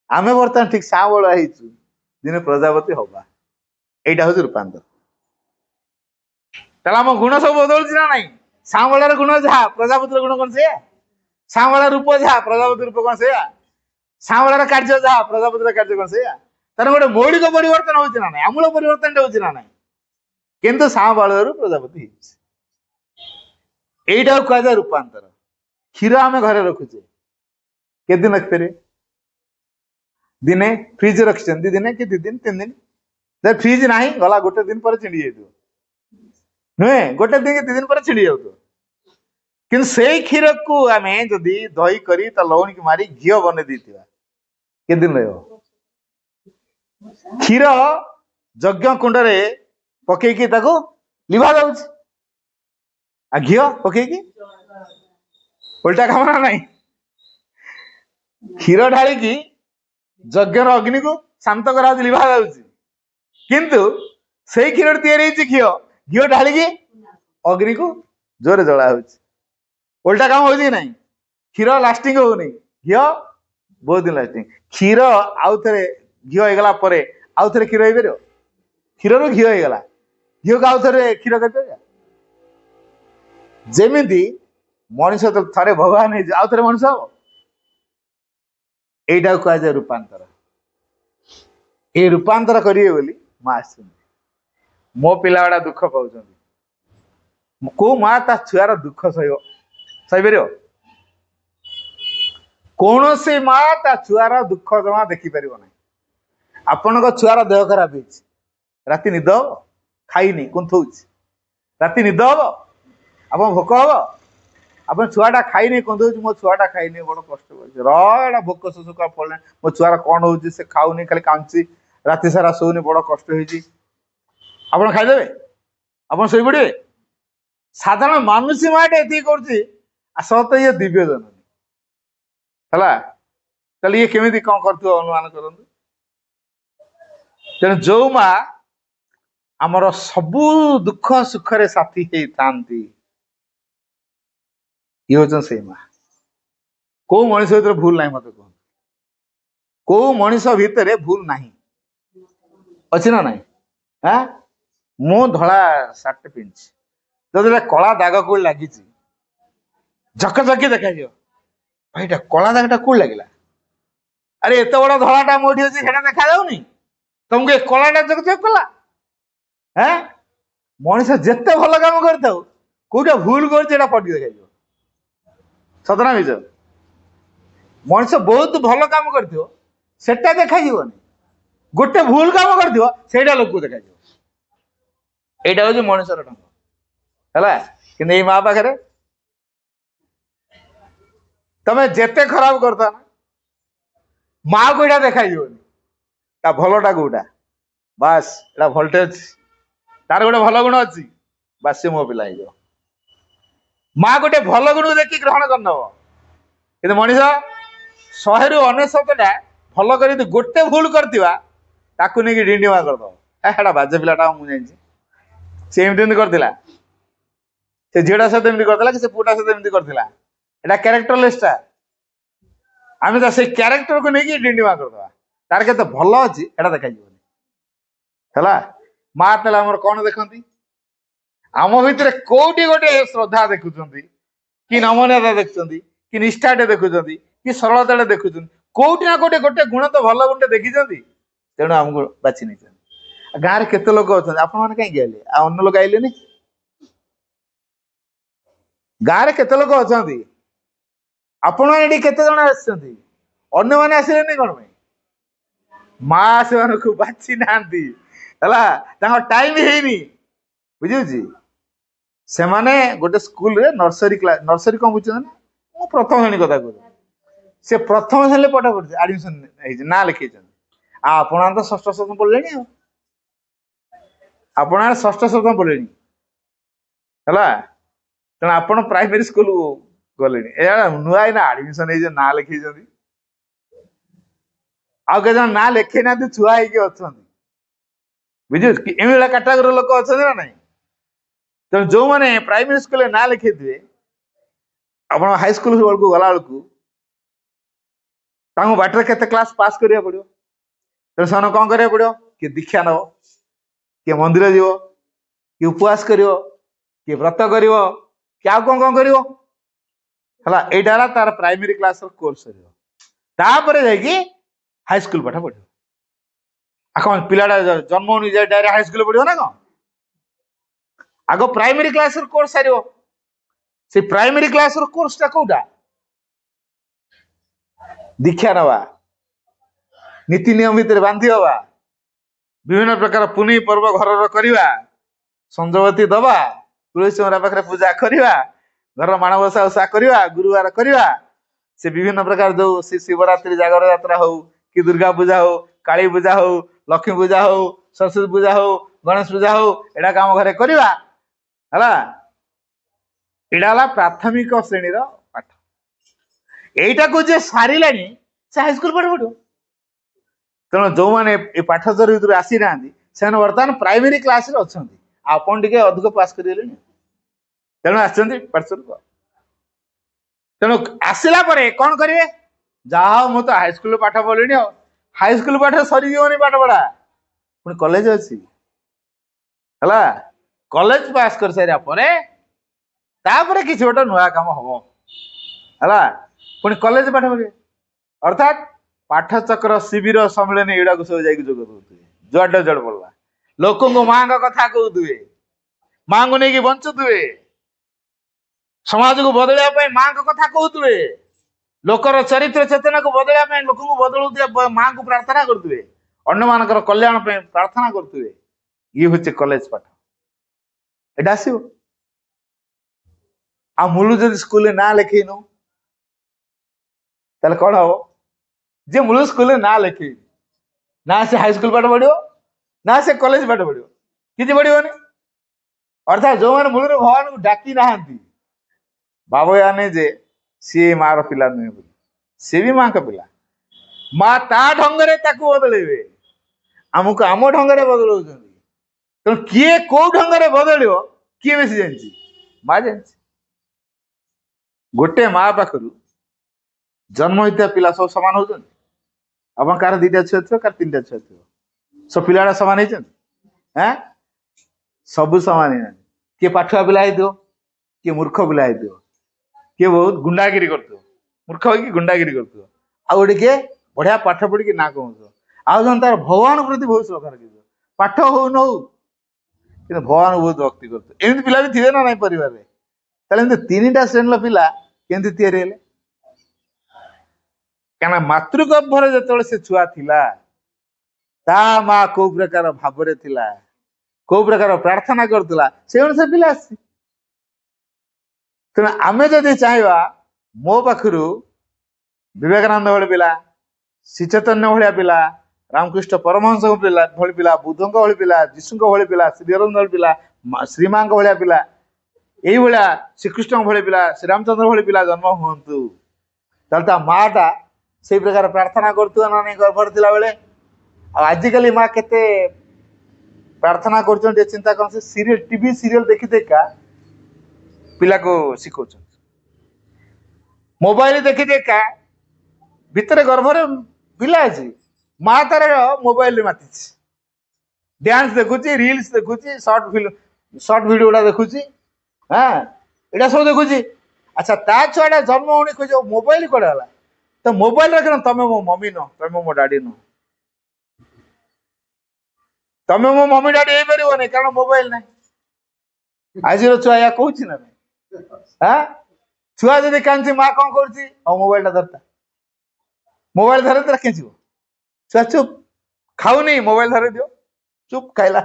[SPEAKER 2] ଆମେ ବର୍ତ୍ତମାନ ଠିକ ସାଁବଳା ହେଇଛୁ, ଦିନେ ପ୍ରଜାପତି ହବା। ଏଇଟା ହଉଛି ରୂପାନ୍ତର। ତାହେଲେ ଆମ ଗୁଣ ସବୁ ବଦଳୁଛି ନା ନାଇଁ? ସାଁବଳାର ଗୁଣ ଯାହା, ପ୍ରଜାପତିର ଗୁଣ କଣ ସେଇଆ? ସାଁବଳା ରୂପ ଯାହା, ପ୍ରଜାପତି ରୂପ କଣ ସେଇଆ? ସାଁବଳାର କାର୍ଯ୍ୟ ଯାହା, ପ୍ରଜାପତିର କାର୍ଯ୍ୟ କଣ ସେଇଆ? ତାର ଗୋଟେ ମୌଳିକ ପରିବର୍ତ୍ତନ ହଉଛି ନା ନାଇଁ? ଆମୂଳ ପରିବର୍ତ୍ତନ ହଉଛି ନା ନାଇଁ? କିନ୍ତୁ ସାଁବଳାରୁ ପ୍ରଜାପତି ହେଇଛି। ଏଇଟାକୁ କୁହାଯାଏ ରୂପାନ୍ତର। କ୍ଷୀର ଆମେ ଘରେ ରଖୁଛେ, କେତେ ଦିନ ରଖିପାରିବେ? ଦିନେ। ଫ୍ରିଜ ରଖିଛନ୍ତି ଦିନେ କି 2 ଦିନ 3 ଦିନ। ଫ୍ରିଜ ନାହିଁ, ଗଲା ଗୋଟେ ଦିନ ପରେ ଛିଣ୍ଡି ଯାଇଥିବ, ନୁହେଁ? ଗୋଟେ ଦିନ କି 2 ଦିନ ପରେ ଛିଣ୍ଡି ଯାଉଥିବ। କିନ୍ତୁ ସେଇ କ୍ଷୀରକୁ ଆମେ ଯଦି ଦହି କରି ତା ଲହୁଣୀକି ମାରି ଘିଅ ବନେଇ ଦେଇଥିବା, କେତେ ଦିନ ରହିବ? କ୍ଷୀର ଯଜ୍ଞ କୁଣ୍ଡରେ ପକେଇକି ତାକୁ ଲିଭା ଯାଉଛି, ଆଉ ଘିଅ ପକେଇକି ଓଲଟା କାମ ନା ନାହିଁ? କ୍ଷୀର ଢାଳିକି ଯଜ୍ଞର ଅଗ୍ନିକୁ ଶାନ୍ତ କରାଯାଉଛି, ଲିଭା ଯାଉଛି, କିନ୍ତୁ ସେଇ କ୍ଷୀର ତିଆରି ହେଇଛି ଘିଅ, ଘିଅ ଢାଳିକି ଅଗ୍ନିକୁ ଜୋରେ ଜଳା ହଉଛି। ଓଲଟା କାମ ହଉଛି କି ନାହିଁ? କ୍ଷୀର ଲାଷ୍ଟିଂ ହଉନି, ଘିଅ ବହୁତ ଦିନ ଲାଷ୍ଟିଂ। କ୍ଷୀର ଆଉ ଥରେ ଘିଅ ହେଇଗଲା ପରେ ଆଉ ଥରେ କ୍ଷୀର ହେଇପାରିବ? କ୍ଷୀରରୁ ଘିଅ ହେଇଗଲା, ଘିଅକୁ ଆଉ ଥରେ କ୍ଷୀର କରିପାରିବା? ଯେମିତି ମଣିଷ ଥରେ ଭଗବାନ ହେଇଛି, ଆଉ ଥରେ ମଣିଷ ହବ? এইটাও কুହାଯାଏ ରୂପାନ୍ତର। এই ରୂପାନ୍ତର କରିବେ ବୋଲି ମା ଆସିଛନ୍ତି। ମୋ ପିଲା ଗୁଡା ଦୁଃଖ ପାଉଛନ୍ତି, କୋଉ ମା ତା ଛୁଆର ଦୁଃଖ ସହିବ? ସହିପାରିବ? କୌଣସି ମା ତା ଛୁଆର ଦୁଃଖ ଜମା ଦେଖିପାରିବ ନାହିଁ। ଆପଣଙ୍କ ଛୁଆର ଦେହ ଖରାପ ହେଇଛି, ରାତି ନିଦ ହବ? ଖାଇନି କୁନ୍ଥଉଛି, ରାତି ନିଦ ହବ? ଆପଣ ଭୋକ ହବ? ଆପଣ ଛୁଆଟା ଖାଇନି କୁନ୍ଥଉଛି, ମୋ ଛୁଆଟା ଖାଇନି, ବଡ କଷ୍ଟ କରୁଛି, ଏଟା ଭୋକ ଶୋଷ ପଡ଼ିଲେ, ମୋ ଛୁଆର କଣ ହଉଛି, ସେ ଖାଉନି, ଖାଲି କାନ୍ଦୁଛି, ରାତି ସାରା ଶୋଉନି, ବଡ କଷ୍ଟ ହେଇଛି। ଆପଣ ଖାଇଦେବେ? ଆପଣ ଶୋଇପଡ଼ିବେ? ସାଧାରଣ ମାନୁଷୀ ମାଟେ ଏତିକି କରୁଛି, ସତ ଇଏ ଦିବ୍ୟ ଜନନୀ ହେଲା। ତାହେଲେ ଇଏ କେମିତି କଣ କରୁଥିବ ଅନୁମାନ କରନ୍ତୁ। ତେଣୁ ଯୋଉ ମା ଆମର ସବୁ ଦୁଃଖ ସୁଖରେ ସାଥୀ ହେଇଥାନ୍ତି, ଇଏ ହଉଛନ୍ତି ସେଇ ମା। କୋଉ ମଣିଷ ଭିତରେ ଭୁଲ ନାହିଁ ମତେ କୁହନ୍ତୁ? କୋଉ ମଣିଷ ଭିତରେ ଭୁଲ ନାହିଁ? ଅଛି ନା ନାହିଁ? ମୁଁ ଧଳା ସାର୍ଟ ପିନ୍ଧିଛି, ଯଦି କଳା ଦାଗ କୋଉଠି ଲାଗିଛି, ଝକଝକି ଦେଖାଯିବ, ଭାଇଟା କଳା ଦାଗଟା କୋଉଠି ଲାଗିଲା? ଆରେ ଏତେ ବଡ ଧଳାଟା ମୋଠି ଅଛି, ସେଟା ଦେଖାଯାଉନି ତମକୁ? ଏ କଳାଟା ଝକଝକ କଲା। ମଣିଷ ଯେତେ ଭଲ କାମ କରିଥାଉ, କୋଉଟା ଭୁଲ କରୁଛି ଏଟା ପଟି ଦେଖାଯିବ। ସତନା ମିଛ? ମଣିଷ ବହୁତ ଭଲ କାମ କରିଥିବ, ସେଟା ଦେଖାଯିବନି। ଗୋଟେ ଭୁଲ କାମ କରିଥିବ, ସେଇଟା ଲୋକକୁ ଦେଖାଯିବ। এইটা হচ্ছে ମଣିଷର ଢଙ୍ଗ ହେଲା। କିନ୍ତୁ ଏଇ ମା ପାଖରେ ତମେ ଯେତେ ଖରାପ କରିଥା ନା, ମାକୁ ଏଇଟା ଦେଖାଯିବନି। ତା ଭଲଟା କୋଉଟା? ବାସ୍ ଏଟା ଭୋଲ୍ଟେଜ, ତାର ଗୋଟେ ଭଲ ଗୁଣ ଅଛି, ବାସ୍ ସେ ମୋ ପିଲା ହେଇଯିବ। ମା ଗୋଟେ ଭଲ ଗୁଣକୁ ଦେଖି ଗ୍ରହଣ କରିନବ। କିନ୍ତୁ ମଣିଷ 100ରୁ 99ଟା ଭଲ କରି ଗୋଟେ ଭୁଲ କରିଥିବା, ତାକୁ ନେଇକି ଡିଣ୍ଡିମା କରିଦବ। ଏଟା ବାଜେ ପିଲାଟା, ମୁଁ ଜାଣିଛି, ସେ ଏମିତି କରିଥିଲା, ସେ ଝିଅଟା ସହିତ ଏମିତି କରିଥିଲା, କି ସେ ପୁଅଟା ସହିତ ଏମିତି କରିଥିଲା। ଏଟା କ୍ୟାରେକ୍ଟରଲେସଟା। ଆମେ ତ ସେଇ କ୍ୟାରେକ୍ଟରକୁ ନେଇକି ଡିଣ୍ଡିମା କରିଦବା। ତାର କେତେ ଭଲ ଅଛି ଏଟା ଦେଖାଯିବନି ହେଲା। ମା ତାହେଲେ ଆମର କଣ ଦେଖନ୍ତି? ଆମ ଭିତରେ କୋଉଠି ଗୋଟେ ଶ୍ରଦ୍ଧା ଦେଖୁଛନ୍ତି, କି ନମନୀୟତା ଦେଖୁଛନ୍ତି, କି ନିଷ୍ଠାଟେ ଦେଖୁଛନ୍ତି, କି ସରଳତାଟେ ଦେଖୁଛନ୍ତି। କୋଉଠି ନା କୋଉଠି ଗୋଟେ ଗୁଣ ତ ଭଲ ଗୁଣଟେ ଦେଖିଛନ୍ତି, ତେଣୁ ଆମକୁ ବାଛି ନେଇଛନ୍ତି। ଗାଁରେ କେତେ ଲୋକ ଅଛନ୍ତି, ଆପଣ ମାନେ କାହିଁକି ଆଇଲେ? ଆଉ ଅନ୍ୟ ଲୋକ ଆଇଲେନି? ଗାଁରେ କେତେ ଲୋକ ଅଛନ୍ତି, ଆପଣ ଏଠି କେତେ ଜଣ ଆସିଛନ୍ତି, ଅନ୍ୟମାନେ ଆସିଲେନି କଣ ପାଇଁ? ମା ସେମାନଙ୍କୁ ବାଛି ନାହାନ୍ତି ହେଲା, ତାଙ୍କ ଟାଇମ ହେଇନି। ବୁଝୁଛି? ସେମାନେ ଗୋଟେ ସ୍କୁଲରେ ନର୍ସରୀ କ୍ଲାସ, ନର୍ସରୀ କଣ ବୁଝୁଛନ୍ତି ନା? ମୁଁ ପ୍ରଥମ ଶ୍ରେଣୀ କଥା କହୁଛି। ସେ ପ୍ରଥମ ଶ୍ରେଣୀରେ ପାଠ ପଢୁଛି, ଆଡମିସନ ହେଇଛି, ନାଁ ଲେଖେଇଛନ୍ତି। ଆଉ ଆପଣ ତ ଷଷ୍ଠ ସପ୍ତମ ପଢିଲେଣି, ଆଉ ଆପଣ ଷଷ୍ଠ ସପ୍ତମ ପଢିଲେଣି ହେଲା। ତେଣୁ ଆପଣ ପ୍ରାଇମେରୀ ସ୍କୁଲ ଗଲେଣି, ଏ ନୂଆ ଏଇନା ଆଡମିସନ ହେଇଛି, ନାଁ ଲେଖେଇଛନ୍ତି। ଆଉ କେତେ ଜଣ ନାଁ ଲେଖେଇ ନାହାନ୍ତି, ଛୁଆ ହେଇକି ଅଛନ୍ତି। ବୁଝୁଛି? ଏମିତି କାଟାଗୋରୀ ଲୋକ ଅଛନ୍ତି ନା ନାଇଁ? ତେଣୁ ଯୋଉମାନେ ପ୍ରାଇମେରୀ ସ୍କୁଲରେ ନାଁ ଲେଖେଇଥିବେ, ଆପଣ ହାଇସ୍କୁଲ ବେଳକୁ ଗଲା ବେଳକୁ ତାଙ୍କୁ ବାଟରେ କେତେ କ୍ଲାସ ପାସ୍ କରିବାକୁ ପଡିବ। ତେଣୁ ସେମାନେ କଣ କରିବାକୁ ପଡିବ? କିଏ ଦୀକ୍ଷା ନବ, କିଏ ମନ୍ଦିର ଯିବ, କିଏ ଉପବାସ କରିବ, କିଏ ବ୍ରତ କରିବ, କି ଆଉ କଣ କଣ କରିବ ହେଲା। ଏଇଟା ହେଲା ତାର ପ୍ରାଇମେରୀ କ୍ଲାସର କୋର୍ସ ସରିବ। ତାପରେ ଯାଇକି ହାଇସ୍କୁଲ ପାଠ ପଢିବ। ଆଉ କଣ ପିଲାଟା ଜନ୍ମ ଅନୁଯାୟୀ ଡାଇରେକ୍ଟ ହାଇସ୍କୁଲ ପଢିବ ନା କଣ? ଆଗ ପ୍ରାଇମେରୀ କ୍ଲାସର କୋର୍ସ ସାରିବ। ସେ ପ୍ରାଇମେରୀ କ୍ଲାସର କୋର୍ସଟା କୋଉଟା? ଦୀକ୍ଷା ନେବା, ନୀତି ନିୟମ ଭିତରେ ବାନ୍ଧି ହବା, ବିଭିନ୍ନ ପ୍ରକାର ପୁନେଇ ପର୍ବ ଘରର କରିବା, ସଞ୍ଜବତୀ ଦବା, ତୁଳସୀ ମରା ପାଖରେ ପୂଜା କରିବା, ଘରର ମାଣବସା ଓଷା କରିବା, ଗୁରୁବାର କରିବା, ସେ ବିଭିନ୍ନ ପ୍ରକାର ଯୋଉ ଶିବରାତ୍ରି, ଜାଗର ଯାତ୍ରା ହଉ, କି ଦୁର୍ଗା ପୂଜା ହଉ, କାଳୀ ପୂଜା ହଉ, ଲକ୍ଷ୍ମୀ ପୂଜା ହଉ, ସରସ୍ୱତୀ ପୂଜା ହଉ, ଗଣେଶ ପୂଜା ହଉ, ଏଇଟା ଆମ ଘରେ କରିବା ହେଲା। ଏଇଟା ହେଲା ପ୍ରାଥମିକ ଶ୍ରେଣୀର ପାଠ। এইটাକୁ যে ସାରିଲାଣି, ସେ ହାଇସ୍କୁଲ ପାଠ ପଢିବ। ତେଣୁ ଯୋଉମାନେ ଏ ପାଠଚର ଭିତରୁ ଆସିନାହାନ୍ତି, ସେମାନେ ବର୍ତ୍ତମାନ ପ୍ରାଇମେରୀ କ୍ଲାସରେ ଅଛନ୍ତି। ଆପଣ ଟିକେ ଅଧିକ ପାସ୍ କରିଗଲେଣି, ତେଣୁ ଆସିଛନ୍ତି ପାଠଚରକୁ। ତେଣୁ ଆସିଲା ପରେ କଣ କରିବେ? ଯାହା ହଉ ମୁଁ ତ ହାଇସ୍କୁଲ ପାଠ ପଢିଲିଣି, ଆଉ ହାଇସ୍କୁଲ ପାଠ ସରିଯିବନି ପାଠ ପଢା, ପୁଣି କଲେଜ ଅଛି ହେଲା। କଲେଜ ପାସ୍ କରିସାରିବା ପରେ ତାପରେ କିଛି ଗୋଟେ ନୂଆ କାମ ହବ ହେଲା। ପୁଣି କଲେଜ ପାଠ ପଢିବେ, ଅର୍ଥାତ୍ ପାଠଚକ୍ର, ଶିବିର, ସମ୍ମିଳନୀ ଏଗୁଡାକୁ ସବୁ ଯାଇକି ଯୋଗ ଦଉଥିବେ। ଯୁଆଡେ ଯୁଆଡେ ପଡିଲା, ଲୋକଙ୍କୁ ମାଙ୍କ କଥା କହୁଥିବେ, ମାଙ୍କୁ ନେଇକି ବଞ୍ଚୁଥିବେ, ସମାଜକୁ ବଦଳେଇବା ପାଇଁ ମାଙ୍କ କଥା କହୁଥିବେ, लोकर चरित्र चेतना को बदलवा लोक बदलुवा माँ को प्रार्थना करुवे अन्य मानकर कल्याण प्रार्थना करुवे ये हूँ कॉलेज पाठ एटा आसो आ मूलू जब स्कूल ना लिखेनु ताले कौन हम जे मूलू स्कूल ना लिखे ना से हाई स्कूल पाठ पढ़ो ना से कॉलेज पाठ पढ़ो किसी पढ़ोनी अर्थात जो मैंने मूल भगवान को डाकी ना भावे जे सी मार पिला नुहे सी भी माँ का पिला माँ ता ढंगे बदलेबे आमको आम ढंगे बदल तेणु किए कौ ढंगे बदल किए बेसी जानी माँ जानी गोटे माँ पाखर जन्म होता पिला सब सामान हो आप कार दीटा छुआ थो कार तीन छुआ थो सब पिला सामान हों सबू सामान ही किए पाठुआ पिला किए मूर्ख पिला किए बहुत गुंडागिरी कर मूर्ख हो गुंडागिरी कर आ गोटे किए बढ़िया पाठ पढ़ी ना कौन आन तार भगवान प्रति बहुत श्रद्धा रखी पाठ हो न हो कि भगवान बहुत भक्ति करते पिला भी थे ना ना परिवार तीन टा श्रेणी पिला केमती तैयारी हेले क्या मातृगर्भर जो से छुआ थिला ता माँ कौ प्रकार भाव थिला कौ प्रकार प्रार्थना करतला से अनुसार पिला आसी तेना आमे जदि चाहवा मो पाखु विवेकानंद भाई पिला श्री चैतन्य भाया पिला रामकृष्ण परमहंस भाई पिला बुद्ध भाई पिला जीशु भाई पिला श्री अरविंद भाई पिला श्रीमां भाया पिला यही भाया श्रीकृष्ण भाई पिला श्रीरामचंद्र भाई पिला जन्म हूँ माटा से प्रकार प्रार्थना करतुआ ना नहीं गर्भर थिला बेले आजिकल माँ केते प्रार्थना कर चिंता कर सीरियल टीवी सीरियल देखी देखा पिला को शिखौ मोबाइल देखी देखा भितर गर्भर पिला अच्छी माँ तार मोबाइल माति डांस देखुची रील्स देखुची शॉर्ट वीडियो गुड़ा देखुची हाँ यहाँ सब देखुची अच्छा ता छुआ जन्म होने खोज मोबाइल कड़े गला तो मोबाइल रख तुम मो मम्मी नो तुम मो डाडी नो तुम मो मम्मी डाडी हो पार कारण मोबाइल ना आज छुआ या कहूँ ना हाँ छुआ जब कांची माँ कौन कर मोबाइल धरता मोबाइल धरे तो रखे छुआ चुप खाऊनी मोबाइल धरे दियो चुप खाइला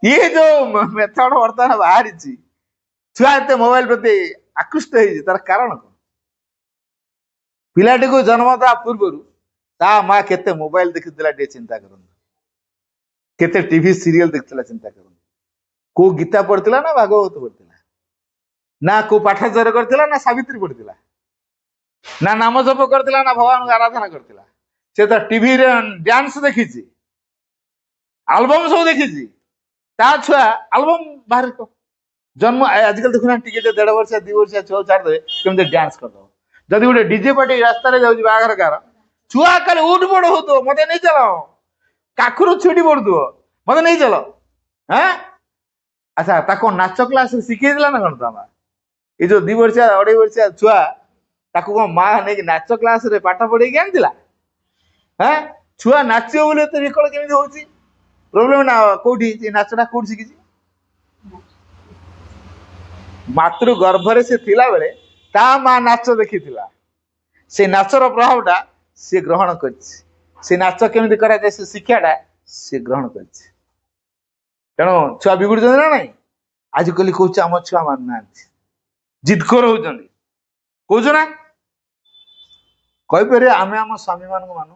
[SPEAKER 2] ये जो मेथड बर्तमान बाहरी छुआ एत मोबाइल प्रति आकृष्ट हो तार कारण कौन पिलाटी को जन्म ता पूर्व ता माँ केते मोबाइल देखीला चिंता करते टीवी सीरियल देखला चिंता कर को गीता पढ़ला ना भागवत पढ़ला ना को पाठाचार्य करथिला ना सावित्री पढ़थिला ना नाम जप करथिला ना भगवान को आराधना करथिला से तो टीवी रे डांस देखिछि एल्बम सब देखिछि ता छुआ एल्बम बाहर को जन्म आजकल देखुना टिके 1.5 वर्ष 2 वर्ष छुआ छाड़ दे केमते डांस कर दो जदि गोटे डीजे पार्टी रास्ता रे जाउछि बागर कार छुआ खाली उठ पड़ हो तो मते नहीं चलो काखुरु छुटी पड़तु मते नहीं चलो हैं अच्छा ताको नाच क्लास शिखै दिला ना कोन तमा ये जो 2 वर्ष 2.5 वर्ष छुआ ताको को मां नहीं नाच क्लास रे पाठ पढ़े के आनतिला हैं छुआ नाचियो बोले तो विकल केमिति होची प्रॉब्लम ना कोठी जे नाचना कोठी शिखिची मातृ गर्भरे से थिला बेले ता मां नाच देखिथिला से नाचर प्रभावटा से ग्रहण करछि से नाच केमिति करा जाय से शिक्षाटा से ग्रहण करछि तेणु छुआ बिगुड़ ना नहीं आजिकल कौच आम छुआ मान ना जिदखोर होती कौच ना कहीपर आम आम स्वामी मान मानु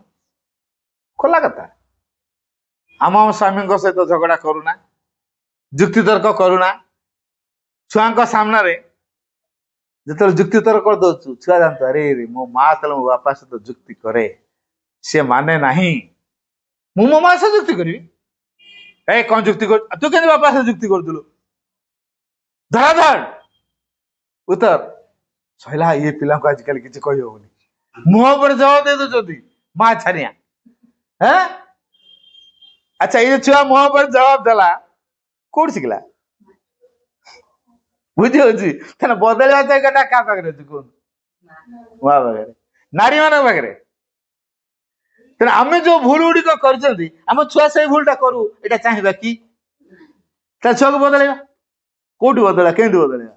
[SPEAKER 2] खोला कथा आम स्वामी सहित झगड़ा करूना जुक्ति तर्क करूना छुआ सामना रे जो जुक्ति तर्क कर दो छुआ जानते अरे मो माँ तले मो बापा सहित जुक्ति करे से माने नहीं मु मो माँ से जुक्ति करी ए कौन जुक्ति कर तू के बापा से जुक्ति कर धराधर उतर सैला ये पिला को आजकल किसी कही होनी मुह पर जवाब दे दो माँ छानिया है अच्छा ये छुआ मुह पर जवाब देला कौन शिखला बुझी होची तेना बदलवा जायगाटा का पाखरे अछि कोन वा पाखरे नारी मान पाखरे तेना आमे जो भूल गुड़िक करछंती आम छुआ से भूलटा करू एटा चाहिबा कि ता छुआ को बदलेबा कोठी बदला केंदी बदलेबा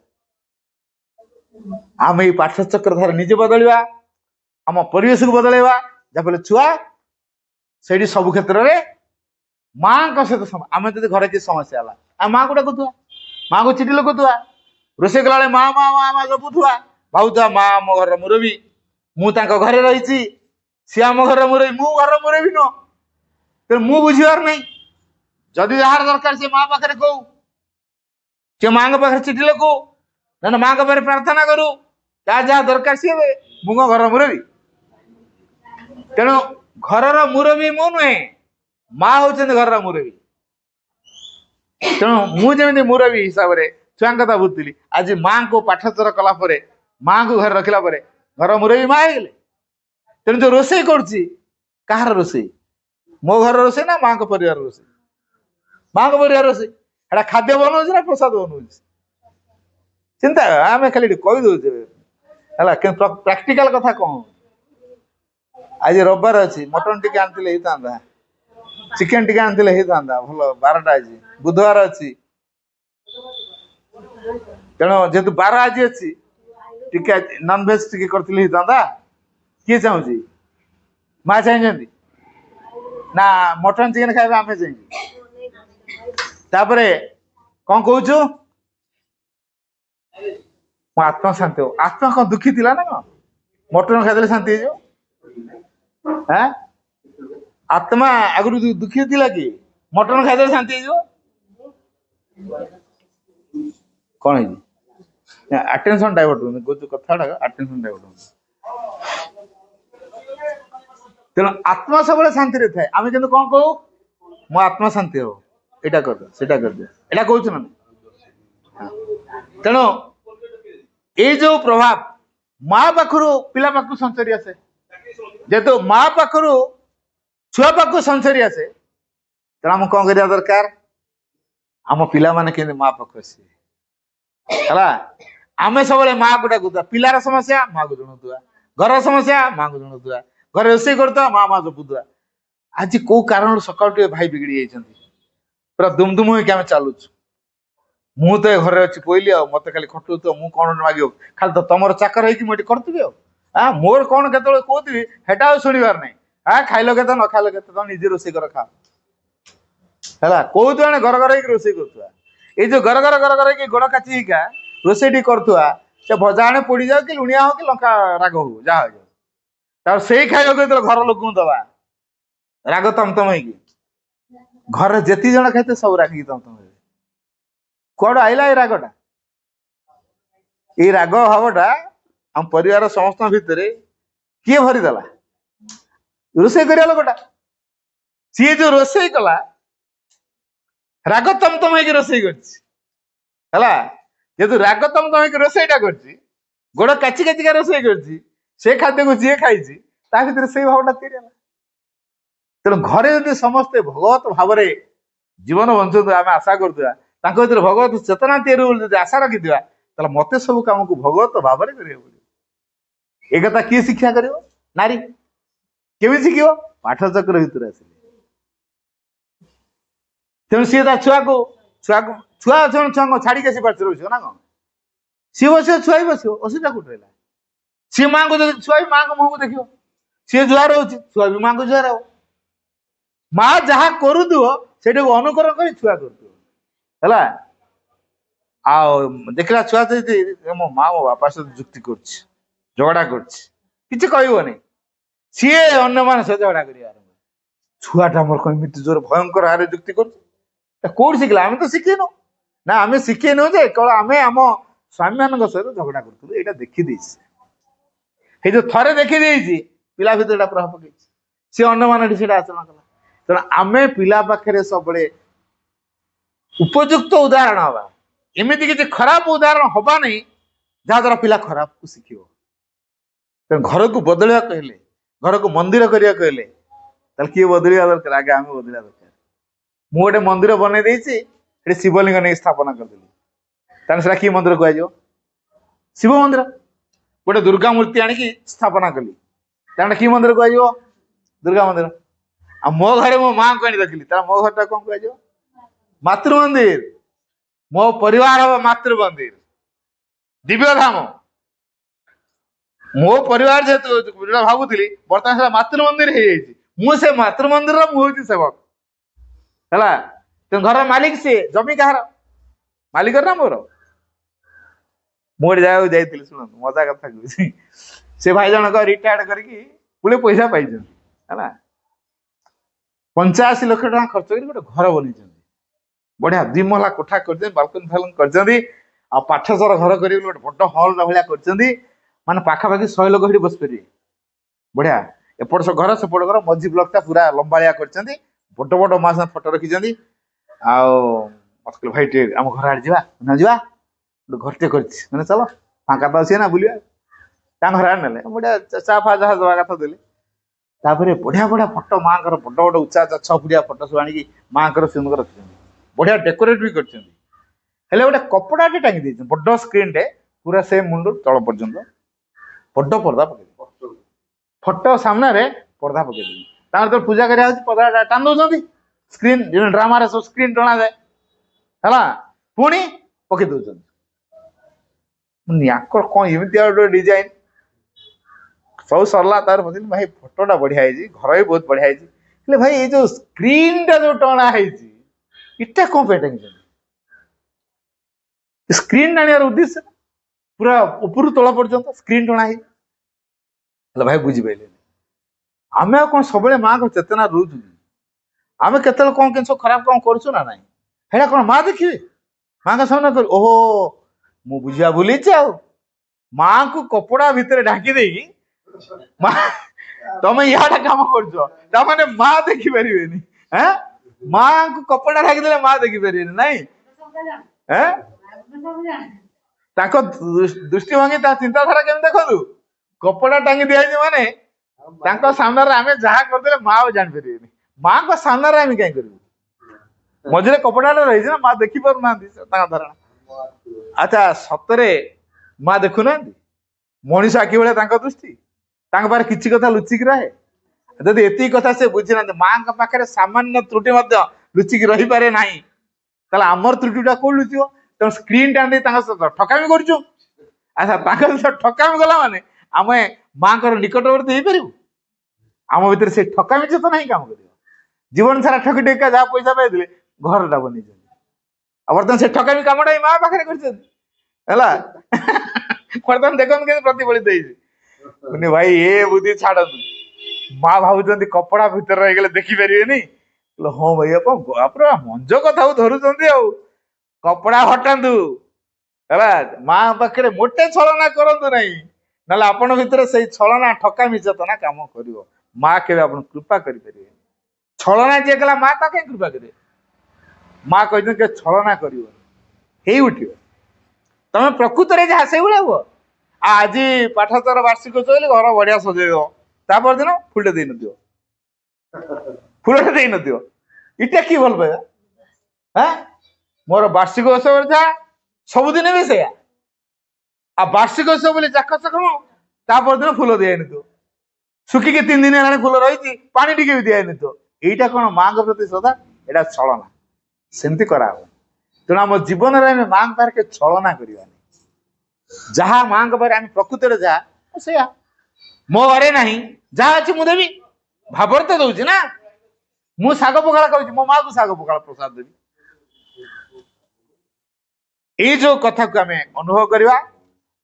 [SPEAKER 2] आम ये पाठ चक्रधारा निजे बदलवा आम परिवेश को बदलवा जहाँफल छुआ से सब क्षेत्र में माँ सहित आम जो घर की समस्या है आम माँ को डाकुआ माँ को चिठी लिखुआ रोषे कला माँ माँ माँ माँ जपुआ भावुआ माँ आम घर मुरबी मुझे घरे रही सी आम घर मुरबी मु घर मुरबी नुह तो मु बुझार नहीं जदि जार दरकार से माँ पाखे कहू से माँ पाखे चिठी लिखू ना माँ पाखे प्रार्थना करू क्या जहाँ दरकार सी मु घर मुरबी तेणु घर मुरबी मु नुहे माँ हूँ घर मुरबी तेणु मुझे मुरबी हिसाब से छुआ कथा बुझी आज माँ को पाठचर कलापर माँ को घर रखला घर मुरबी माँ हो तेणु जो रोषे कर रोषे मो घर रोषे ना माँ को परिवार रोषे माँ को परिवार रोषे एटा खाद्य बनाऊँ ना प्रसाद बनाऊँ चिंता आम खाली कही दौचे है प्राक्टिकाल कथा कौन आज रविवार अच्छी मटन टिके आनी था चिकेन टिके आनी था भल बारटा आज बुधवार अच्छी तेणु जेहेतु बार आज अच्छी टिके नॉनवेज टिके करती किए चाहूँ माँ चाहिए ना मटन चिकेन खाए आम चाहिए तापर कौन कहूँ मो आत्मा शांति हो आत्मा कौन दुखी थी ना कौन मटन खाई शांति है आत्मा आगु दुखी थी कि मटन खाई शांति हो कौन है अटेंशन डाइवर्ट हो कथा अटेंशन डाइवर्ट तेणु आत्मा सब शांति थाए आम कि कौन कहू मो आत्मा शांति हो यहाँ कर दिया कहूँ ना तेणु ये जो प्रभाव माँ पाखु पिला पाखु संचरी आसे जेहेतु माँ पाखु छुआ पाखु संचरी आसे तेणु आम कौन करिया दरकार आम पिला माने के माँ पाखु आसे आम सब माँ को डाकुआ पिलार समस्या माँ को जनाऊआ घर समस्या माँ को जनाऊआ घर रोषे करता माँ माँ जपुआ आज कौ कारण सकाल भाई बिगड़ी जाती पूरा दुमदुम हो चलुच मु तो घर अच्छी पहली मत खाली खटू तो मुझे कौन मांग खाली तो तुम चाकर होती करी मोर कौन के कहती हेटा शुणवार नहीं हाँ खाइल के न खाइल के तुम निजे रोषे कर खा है कौत मैंने घर घर रोषे करुआ ये जो घर घर घर घर गोड़ काची रोषे करुआ से भजा आने पोड़ी जाओ कि लुणिया हो कि लंका राग हो जहा हो से खाइबा घर लोक दबा राग तमतम हो घर जेती जन खाते सब रागिक तमतम कौड़ आईला ये रागटा ये राग भावटा आम परिवार समस्त भितर किए भरीदेला रोषे कर लोकटा सी जो रोषे कला राग तमतम हो रोषे कर जेहेतु राग तमतम हो रोषेटा कर गोड़ काची काचिका रोषे कर खाद्य को जी खाई से भावटा तीर तेणु घरे जो समस्ते भगवत भाव जीवन बंचु आम आशा करुआ भर भगवत चेतना तैयारी आशा रखी मत सब कम को भगवत भाव एक कथा किए शिक्षा कर नारी केमी शिख पाठचक्र भितर आस तेणु सी छुआ को छुआ छुआ छाड़ी के पार्थ बस ना कौन सी बस छुआ बस असुविधा कौट रहा सी माँ को छुआ भी माँ को मुँह को देख सी जुआर हो छुआ भी माँ को जुआर हो माँ जहाँ करुव से अनुकरण कर छुआ कर देखला छुआ मो माँ मो बापा सहित जुक्ति झगड़ा कर सी अन्य मान सहित झगड़ा कर छुआटा मोर कमी जोर भयंकर हारे जुक्ति कौट शिखला आम तो शिखेनु ना आम शिखेनु केवल आम आम स्वामी मान सहित झगड़ा करूँ यहाँ देखी जो थे देखी पिला भर प्रभाव पकई सी अन्य मान आचरण कला तेना आम पिला पाखे सब उपयुक्त उदाहरण हवा एमती किसी खराब उदाहरण हवा नहीं जहाँ द्वारा पिला खराब को शिखो घर को बदलवा कहले घर को मंदिर करने कहले किए बदलवा दरकार आगे आम बदलवा दरकार मुझे मंदिर बनई देती शिवलिंग नहीं स्थापना करदेली किए मंदिर कह शिव मंदिर गोटे दुर्गा मूर्ति आणिकी स्थापना कली कि मंदिर कह दुर्गा मंदिर आ मो घरे मो माँ को रखिली मो घर कौन कह मातृ मंदिर मो परिवार हम मातृ मंदिर दिव्य धाम ମୋ ପରିବାର ଯେହେତୁ ଯୋଉଟା ଭାବୁଥିଲି ବର୍ତ୍ତମାନ ସେଟା ମାତୃ ମନ୍ଦିର ହେଇଯାଇଛି। ମୁଁ ସେ ମାତୃ ମନ୍ଦିରର ମୁଁ ହଉଛି ସେବକ ହେଲା। ତେଣୁ ଘରର ମାଲିକ ସିଏ, ଜମି କାହାର? ମାଲିକର ନା ମୋର? ମୁଁ ଗୋଟେ ଜାଗାକୁ ଯାଇଥିଲି, ଶୁଣନ୍ତୁ ମଜା କଥା କହୁଛି। ସେ ଭାଇ ଜଣକ ରିଟାୟାର୍ଡ କରିକି ପୁଳେ ପଇସା ପାଇଛନ୍ତି ହେଲା। 85 ଲକ୍ଷ ଟଙ୍କା ଖର୍ଚ୍ଚ କରି ଗୋଟେ ଘର ବନେଇଛନ୍ତି। ବଢିଆ 2 ମହଲା କୋଠା କରିଛନ୍ତି, ବାଲକୋନି ଫାଲକୋନି କରିଛନ୍ତି, ଆଉ ପାଠଶାଳ ଘର କରିକି ଗୋଟେ ବଡ ହଲ୍ ଭଳିଆ କରିଛନ୍ତି। ମାନେ ପାଖାପାଖି 100 ଲୋକ ସେଠି ବସିପାରିବେ। ବଢିଆ ଏପଟ ଘର ସେପଟ ଘର, ମଝି ବ୍ଲକ ଟା ପୁରା ଲମ୍ବାଳିଆ କରିଛନ୍ତି। ବଡ ବଡ ମା ସାଙ୍ଗେ ଫଟୋ ରଖିଛନ୍ତି। ଆଉ ମତେ କହିଲେ ଭାଇ ଟିକେ ଆମ ଘର ଆଡେ ଯିବା, ନା ଯିବା ଗୋଟେ ଘରଟେ କରିଛି, ମାନେ ଚାଲ ଫାଙ୍କା ତ ଅଛି ନା ବୁଲିବା। ତାଙ୍କ ଘର ଆଡେ ନେଲେ, ବଢିଆ ଚା ଫା ଯାହା ଦେବା କଥା ଦେଲେ। ତାପରେ ବଢିଆ ବଢିଆ ଫଟୋ ମାଆଙ୍କର, ବଡ ବଡ ଉଚ୍ଚା 6 ଫୁଟିଆ ଫଟୋ ସବୁ ଆଣିକି ମାଆଙ୍କର ସିନ୍ଦୁକ ରଖିଛନ୍ତି। ବଢିଆ ଡେକୋରେଟ ବି କରିଛନ୍ତି। ହେଲେ ଗୋଟେ କପଡାଟେ ଟାଙ୍ଗି ଦେଇଛନ୍ତି, ବଡ ସ୍କ୍ରିନଟେ ପୁରା ସେ ମୁଣ୍ଡୁ ତଳ ପର୍ଯ୍ୟନ୍ତ ବଡ ପର୍ଦା ପକେଇ, ଫଟୋ ସାମ୍ନାରେ ପର୍ଦା ପକେଇ ଦେଇଛନ୍ତି। ତାଙ୍କର ଯେତେବେଳେ ପୂଜା କରିବା ହଉଛି ପର୍ଦା ଟାଣି ଦଉଛନ୍ତି। ସ୍କ୍ରିନ୍ ଡ୍ରାମାରେ ସବୁ ସ୍କ୍ରିନ୍ ଟଣାଯାଏ ହେଲା, ପୁଣି ପକେଇ ଦଉଛନ୍ତି। ୟାଙ୍କର କଣ ଏମିତି ଗୋଟେ ଡିଜାଇନ। ସବୁ ସରିଲା, ତାର ବୁଝିଲି ଭାଇ ଫଟୋଟା ବଢିଆ ହେଇଛି, ଘର ବି ବହୁତ ବଢିଆ ହେଇଛି, ହେଲେ ଭାଇ ଏଇ ଯୋଉ ସ୍କ୍ରିନ୍ ଟା ଯୋଉ ଟଣା ହେଇଛି ଏଟା କଣ ପାଇଁ ଟାଙ୍ଗିଛନ୍ତି? ସ୍କ୍ରିନ୍ ଆଣିବାର ଉଦ୍ଦେଶ୍ୟ ପୁରା ଉପରୁ ତଳ ପର୍ଯ୍ୟନ୍ତ ସ୍କ୍ରିନ୍ ଟଣା ହେଇଛି। ହେଲେ ଭାଇ ବୁଝିପାରିଲେନି, ଆମେ ଆଉ କଣ ସବୁବେଳେ ମାଙ୍କ ଚେତନା ରହୁଛୁ? ଆମେ କେତେବେଳେ କଣ ଜିନିଷ ଖରାପ କଣ କରୁଛୁ ନା ନାଇଁ, ସେଇଟା କଣ ମା ଦେଖିବେ? ମାଙ୍କ ସାମ୍ନା କରୁ, ଓହୋ ମୁଁ ବୁଝିବା ଭୁଲିଛି। ଆଉ ମାଙ୍କୁ କପଡା ଭିତରେ ଢାଙ୍କି ଦେଇକି ମା ତମେ ଇଆଡେ କାମ କରୁଛ, ତାମାନେ ମା ଦେଖିପାରିବେନି। ମାଙ୍କୁ କପଡା ଢାକିଦେଲେ ମା ଦେଖିପାରିବେନି ନାଇଁ। ତାଙ୍କ ଦୃଷ୍ଟିଭଙ୍ଗୀ, ତା ଚିନ୍ତାଧାରା କେମିତି ଦେଖନ୍ତୁ। କପଡା ଟାଙ୍ଗି ଦିଆଯାଇଛି ମାନେ ତାଙ୍କ ସାମ୍ନାରେ ଆମେ ଯାହା କରିଦେଲେ ମା ଆଉ ଜାଣିପାରିବେନି। ମାଙ୍କ ସାମ୍ନାରେ ଆମେ କାହିଁ କରିବୁ? ମଝିରେ କପଡାଟା ରହିଛି ନା, ମା ଦେଖି ପାରୁନାହାନ୍ତି ତାଙ୍କ ଧାରଣା। ଆଚ୍ଛା ସତରେ ମା ଦେଖୁନାହାନ୍ତି? ମଣିଷ ଆଖି ଭଳିଆ ତାଙ୍କ ଦୃଷ୍ଟି, ତାଙ୍କ ପାଖରେ କିଛି କଥା ଲୁଚିକି ରହେ। ଯଦି ଏତିକି କଥା ସେ ବୁଝିନାହାନ୍ତି, ମାଙ୍କ ପାଖରେ ସାମାନ୍ୟ ତ୍ରୁଟି ମଧ୍ୟ ଲୁଚିକି ରହିପାରେ ନାହିଁ, ତାହେଲେ ଆମର ତ୍ରୁଟିଟା କୋଉଠି ଲୁଚିବ? ତେଣୁ ସ୍କ୍ରିନ୍ ଟା ନେଇ ତାଙ୍କ ସହିତ ଠକାମି କରୁଛୁ। ଆଚ୍ଛା ତାଙ୍କ ସହିତ ଠକାମି ଗଲା ମାନେ ଆମେ ମାଙ୍କର ନିକଟବର୍ତ୍ତୀ ହେଇପାରିବୁ? ଆମ ଭିତରେ ସେ ଠକାମି ଚେତନା ହିଁ କାମ କରିବ। ଜୀବନ ସାରା ଠକି ଟେକା ଯାହା ପଇସା ପାଇଥିଲେ ଘରଟା ବନେଇଛନ୍ତି, ଆଉ ବର୍ତ୍ତମାନ ସେ ଠକାମି କାମଟା ମା ପାଖରେ କରିଛନ୍ତି ହେଲା। ବର୍ତ୍ତମାନ ଦେଖନ୍ତୁ କେମିତି ପ୍ରତିଫଳିତ ହେଇଛି। ଭାଇ ଏ ବୁଦ୍ଧି ଛାଡନ୍ତୁ, ମା ଭାବୁଛନ୍ତି କପଡା ଭିତରେ ରହିଗଲେ ଦେଖିପାରିବେନି। ହଁ ଭାଇ ପୁରା ମଞ୍ଜ କଥାକୁ ଧରୁଛନ୍ତି। ଆଉ କପଡା ହଟାନ୍ତୁ ହେଲା, ମା ପାଖରେ ମୋଟେ ଛଳନା କରନ୍ତୁ ନାହିଁ, ନହେଲେ ଆପଣ ଭିତରେ ସେଇ ଛଳନା ଠକାମି ଚେତନା କାମ କରିବ। ମା କେବେ ଆପଣ କୃପା କରିପାରିବେ? ଛଳନା ଯିଏ କଲା ମା ତା କାହିଁ କୃପା କରିବେ? ମା କହିଛନ୍ତି ଯେ ଛଳନା କରିବନି, ହେଇ ଉଠିବ। ତମେ ପ୍ରକୃତରେ ଯାହା ସେଇଭଳିଆ ହୁଅ। ଆଜି ପାଠତର ବାର୍ଷିକ ବୋଲି ଘର ବଢିଆ ସଜେଇ ଦବ, ତାପର ଦିନ ଫୁଲଟେ ଦେଇନଥିବ, ଫୁଲଟେ ଦେଇନଥିବ। ଏଟା କି ଭଲ ପାଇବା? ମୋର ବାର୍ଷିକ ଉତ୍ସବରେ ଯାହା ସବୁଦିନ ବି ସେଇଆ, ଆଉ ବାର୍ଷିକ ଉତ୍ସବ ବୋଲି ଚାକଚକମ, ତାପର ଦିନ ଫୁଲ ଦିଆହେଇନଥିବ, ଶୁଖିକି 3 ଦିନ ହେଲାଣି ଫୁଲ ରହିଛି, ପାଣି ଟିକେ ବି ଦିଆହେଇନଥିବ। ଏଇଟା କଣ ମାଙ୍କ ପ୍ରତି ଶ୍ରଦ୍ଧା? ଏଇଟା ଛଳନା। ସେମିତି କରାହବ। ତେଣୁ ଆମ ଜୀବନରେ ଆମେ ମାଙ୍କ ପାଖରେ ଛଳନା କରିବାନି। ଯାହା ମାଙ୍କ ପାଖରେ ଆମେ ପ୍ରକୃତରେ ଯାହା ସେଇଆ। ମୋ ଘରେ ନାହିଁ, ଯାହା ଅଛି ମୁଁ ଦେବି, ଭାବରେ ତ ଦଉଛି ନା। ମୁଁ ଶାଗ ପଖାଳ ଖାଉଛି, ମୋ ମାକୁ ଶାଗ ପଖାଳ ପ୍ରସାଦ ଦେବି। ଏଇ ଯୋଉ କଥାକୁ ଆମେ ଅନୁଭବ କରିବା,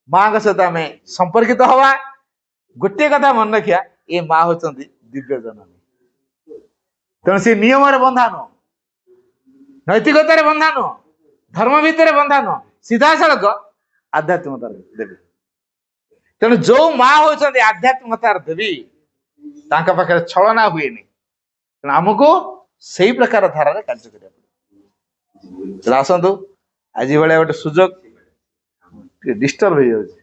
[SPEAKER 2] ମାଙ୍କ ସହିତ ଆମେ ସମ୍ପର୍କିତ ହବା। ଗୋଟିଏ କଥା ମନେ ରଖିବା, ଏ ମା ହଉଛନ୍ତି ଦିବ୍ୟ ଜନନୀ। ତେଣୁ ସେ ନିୟମରେ ବନ୍ଧା ନୁହଁ, ନୈତିକତାରେ ବନ୍ଧା ନୁହଁ, ଧର୍ମ ଭିତରେ ବନ୍ଧା ନୁହଁ, ସିଧାସଳଖ ଆଧ୍ୟାତ୍ମିକତାର ଦେବୀ। ତେଣୁ ଯୋଉ ମା ହଉଛନ୍ତି ଆଧ୍ୟାତ୍ମିକତାର ଦେବୀ, ତାଙ୍କ ପାଖରେ ଛଳନା ହୁଏନି। ତେଣୁ ଆମକୁ ସେଇ ପ୍ରକାର ଧାରାରେ କାର୍ଯ୍ୟ କରିବାକୁ ପଡିବ। ଆସନ୍ତୁ ଆଜି ଭଳିଆ ଗୋଟେ ସୁଯୋଗ, ଟିକେ ଡିଷ୍ଟର୍ବ ହେଇଯାଉଛି।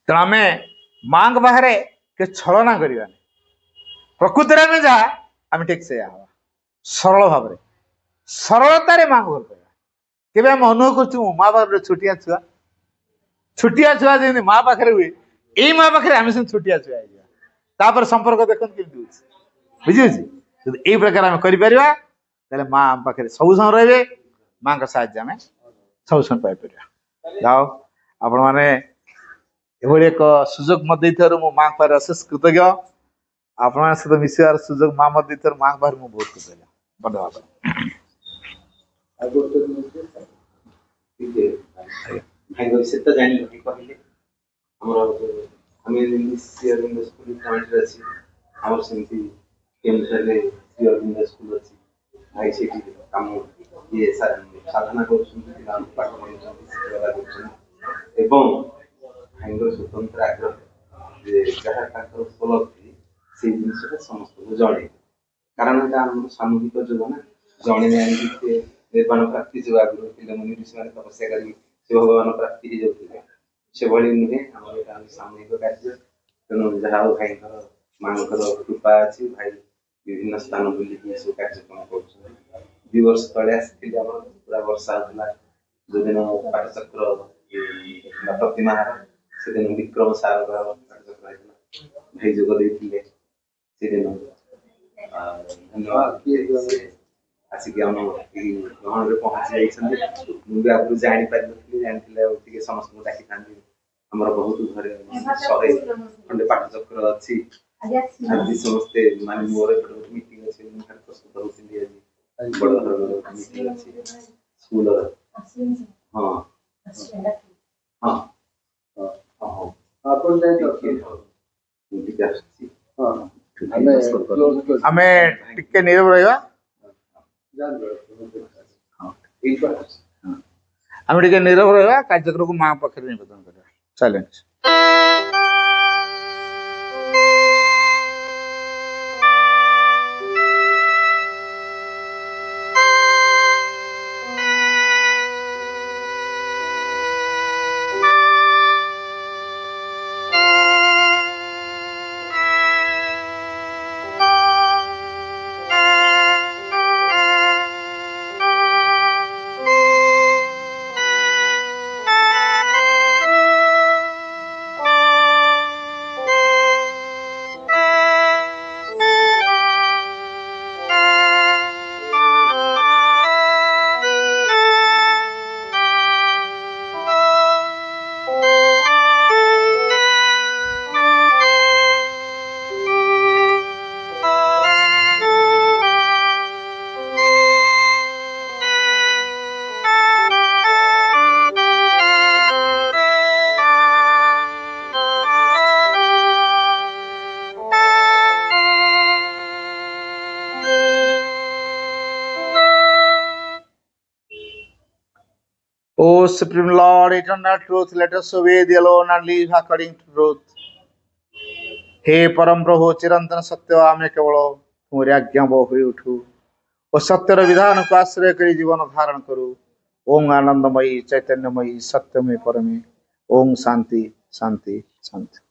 [SPEAKER 2] ତେଣୁ ଆମେ ମାଙ୍କ ପାଖରେ ଛଳନା କରିବାନି। ପ୍ରକୃତରେ ଆମେ ଯାହା, ଆମେ ଠିକ ସେଇଆ ହବା, ସରଳ ଭାବରେ, ସରଳତାରେ ମାଙ୍କୁ ଭଲ ପାଇବା। କେବେ ଆମେ ଅନୁଭବ କରୁଛୁ ମୋ ମା ପାଖରେ ଛୋଟିଆ ଛୁଆ, ଛୋଟିଆ ଛୁଆ ଯେମିତି ମା ପାଖରେ ହୁଏ, ଏଇ ମା ପାଖରେ ଆମେ ସେମିତି ଛୋଟିଆ ଛୁଆ ହେଇଯିବା। ତାପରେ ସମ୍ପର୍କ ଦେଖନ୍ତୁ କେମିତି ହଉଛି, ବୁଝିହଉଛି? ଯଦି ଏଇ ପ୍ରକାର ଆମେ କରିପାରିବା, ତାହେଲେ ମା ଆମ ପାଖରେ ସବୁ ସମୟ ରହିବେ, ମାଙ୍କ ସାହାଯ୍ୟ ଆମେ ସବୁ ସମୟ ପାଇପାରିବା। ଯାଅ ଆପଣ ମାନେ ଏଭଳି ଏକ ସୁଯୋଗ ମୋତେ ଦେଇଥିବାରୁ ମୋ ମାଙ୍କ ପାଖରେ ଅଶେଷ କୃତଜ୍ଞ। ଆପଣଙ୍କ ସହିତ ମିଶିବାର ସୁଯୋଗ ମା ମୋତେ ଦେଇଥିବାରୁ ମାଙ୍କ ପାଖରେ ମୁଁ ବହୁତ କୃତଜ୍ଞ। ଧନ୍ୟବାଦ।
[SPEAKER 4] ଆଉ ଗୋଟେ ଜିନିଷ ଟିକେ ଭାଇଙ୍କ ବିଷୟରେ ତ ଜାଣିଲେ ଭାଇ କହିଲେ ଆମର ଆମେ ଯେମିତି ଶ୍ରୀ ଅରବିନ୍ଦ ସ୍କୁଲ ପଏଣ୍ଟରେ ଅଛି ଆମର ସେମିତି କେନ୍ଦୁଝରରେ ଶ୍ରୀ ଅରବିନ୍ଦ ସ୍କୁଲ ଅଛି। ଭାଇ ସେଠି କାମ ଇଏ ସାଧନା କରୁଛନ୍ତି, ପିଲାମାନଙ୍କୁ ପାଠ ପଢ଼ାଉଛନ୍ତି, ଶିକ୍ଷକତା କରୁଛନ୍ତି ଏବଂ ଭାଇଙ୍କର ସ୍ୱତନ୍ତ୍ର ଆଗ୍ରହ ଯେ ଯାହା ତାଙ୍କର ଉପଲବ୍ଧି ସେଇ ଜିନିଷଟା ସମସ୍ତଙ୍କୁ ଜଣେଇବେ। କାରଣ ଏଇଟା ଆମର ସାମୂହିକ ଯୋଜନା। ଜଣେ ଆଣିକି ସେ ନିର୍ବାଣ ପ୍ରାପ୍ତି ଯୋଉ ଆଗରୁ ପିଲାମାନେ ଋଷିମାନେ ତପସ୍ୟା କରି ସେ ଭଗବାନ ପ୍ରାପ୍ତି ହେଇଯାଉଥିଲେ, ସେଭଳି ନୁହେଁ। ଆମର ଏଇଟା ସାମୂହିକ କାର୍ଯ୍ୟ। ତେଣୁ ଯାହା ହଉ ଭାଇଙ୍କର ମାଙ୍କର କୃପା ଅଛି, ଭାଇ ବିଭିନ୍ନ ସ୍ଥାନ ବୁଲିକି ସବୁ କାର୍ଯ୍ୟକ୍ରମ କରୁଛନ୍ତି। 2 ବର୍ଷ ତଳେ ଆସିଥିଲି, ଆମର ପୁରା ବର୍ଷା ହଉଥିଲା ଯୋଉଦିନ ପାଠଚକ୍ର ପ୍ରତିମାହାର ସେଦିନ ବିକ୍ରମ ସାରଙ୍କର ପାଠଚକ୍ର ହେଇଥିଲା, ଭାଇ ଯୋଗ ଦେଇଥିଲେ ସେଦିନ। ଧନ୍ୟବାଦ। ଆସିକି ଆମ ଗ୍ରହଣରେ ପହଞ୍ଚି ଯାଇଛନ୍ତି। ମୁଁ ବି ଆଗରୁ ଜାଣିପାରିନଥିଲି, ଜାଣିଥିଲେ ଆଉ ଟିକେ ସମସ୍ତଙ୍କୁ ଡାକିଥାନ୍ତି। ଆମର ବହୁତ ଘରେ 100 ଖଣ୍ଡେ ପାଠଚକ୍ର ଅଛି। ଆଜି ସମସ୍ତେ ମାନେ ମୋର ଏପଟେ ମିଟିଂ ଅଛି, ମୁଁ ଖାଲି ପ୍ରସ୍ତୁତ ହଉଥିଲି। ଆଜି ବଡ଼ ଧରଣର ମିଟିଂ ଅଛି ସ୍କୁଲର। ହଁ ହଁ ହଁ ଆପଣ ଯାଇକି ମୁଁ ଟିକେ ଆସୁଛି।
[SPEAKER 2] ଆମେ ଟିକେ ନିରବ ରହିବା। ଆମେ ଟିକେ ନିରବ ରହିବା, କାର୍ଯ୍ୟକ୍ରମକୁ ମା ପାଖରେ ନିବେଦନ କରିବା। Silence. O Supreme Lord, eternal truth, let us obey thee alone and live according to truth. हे परम प्रभु चिरंतन सत्य, आमे केवल तुमरी आज्ञा होई उठू और सत्यर विधान को आश्रय करी जीवन धारण करू। ओम आनंदमयी चैतन्यमयी सत्यमय परमे। ओम शांति शांति शांति।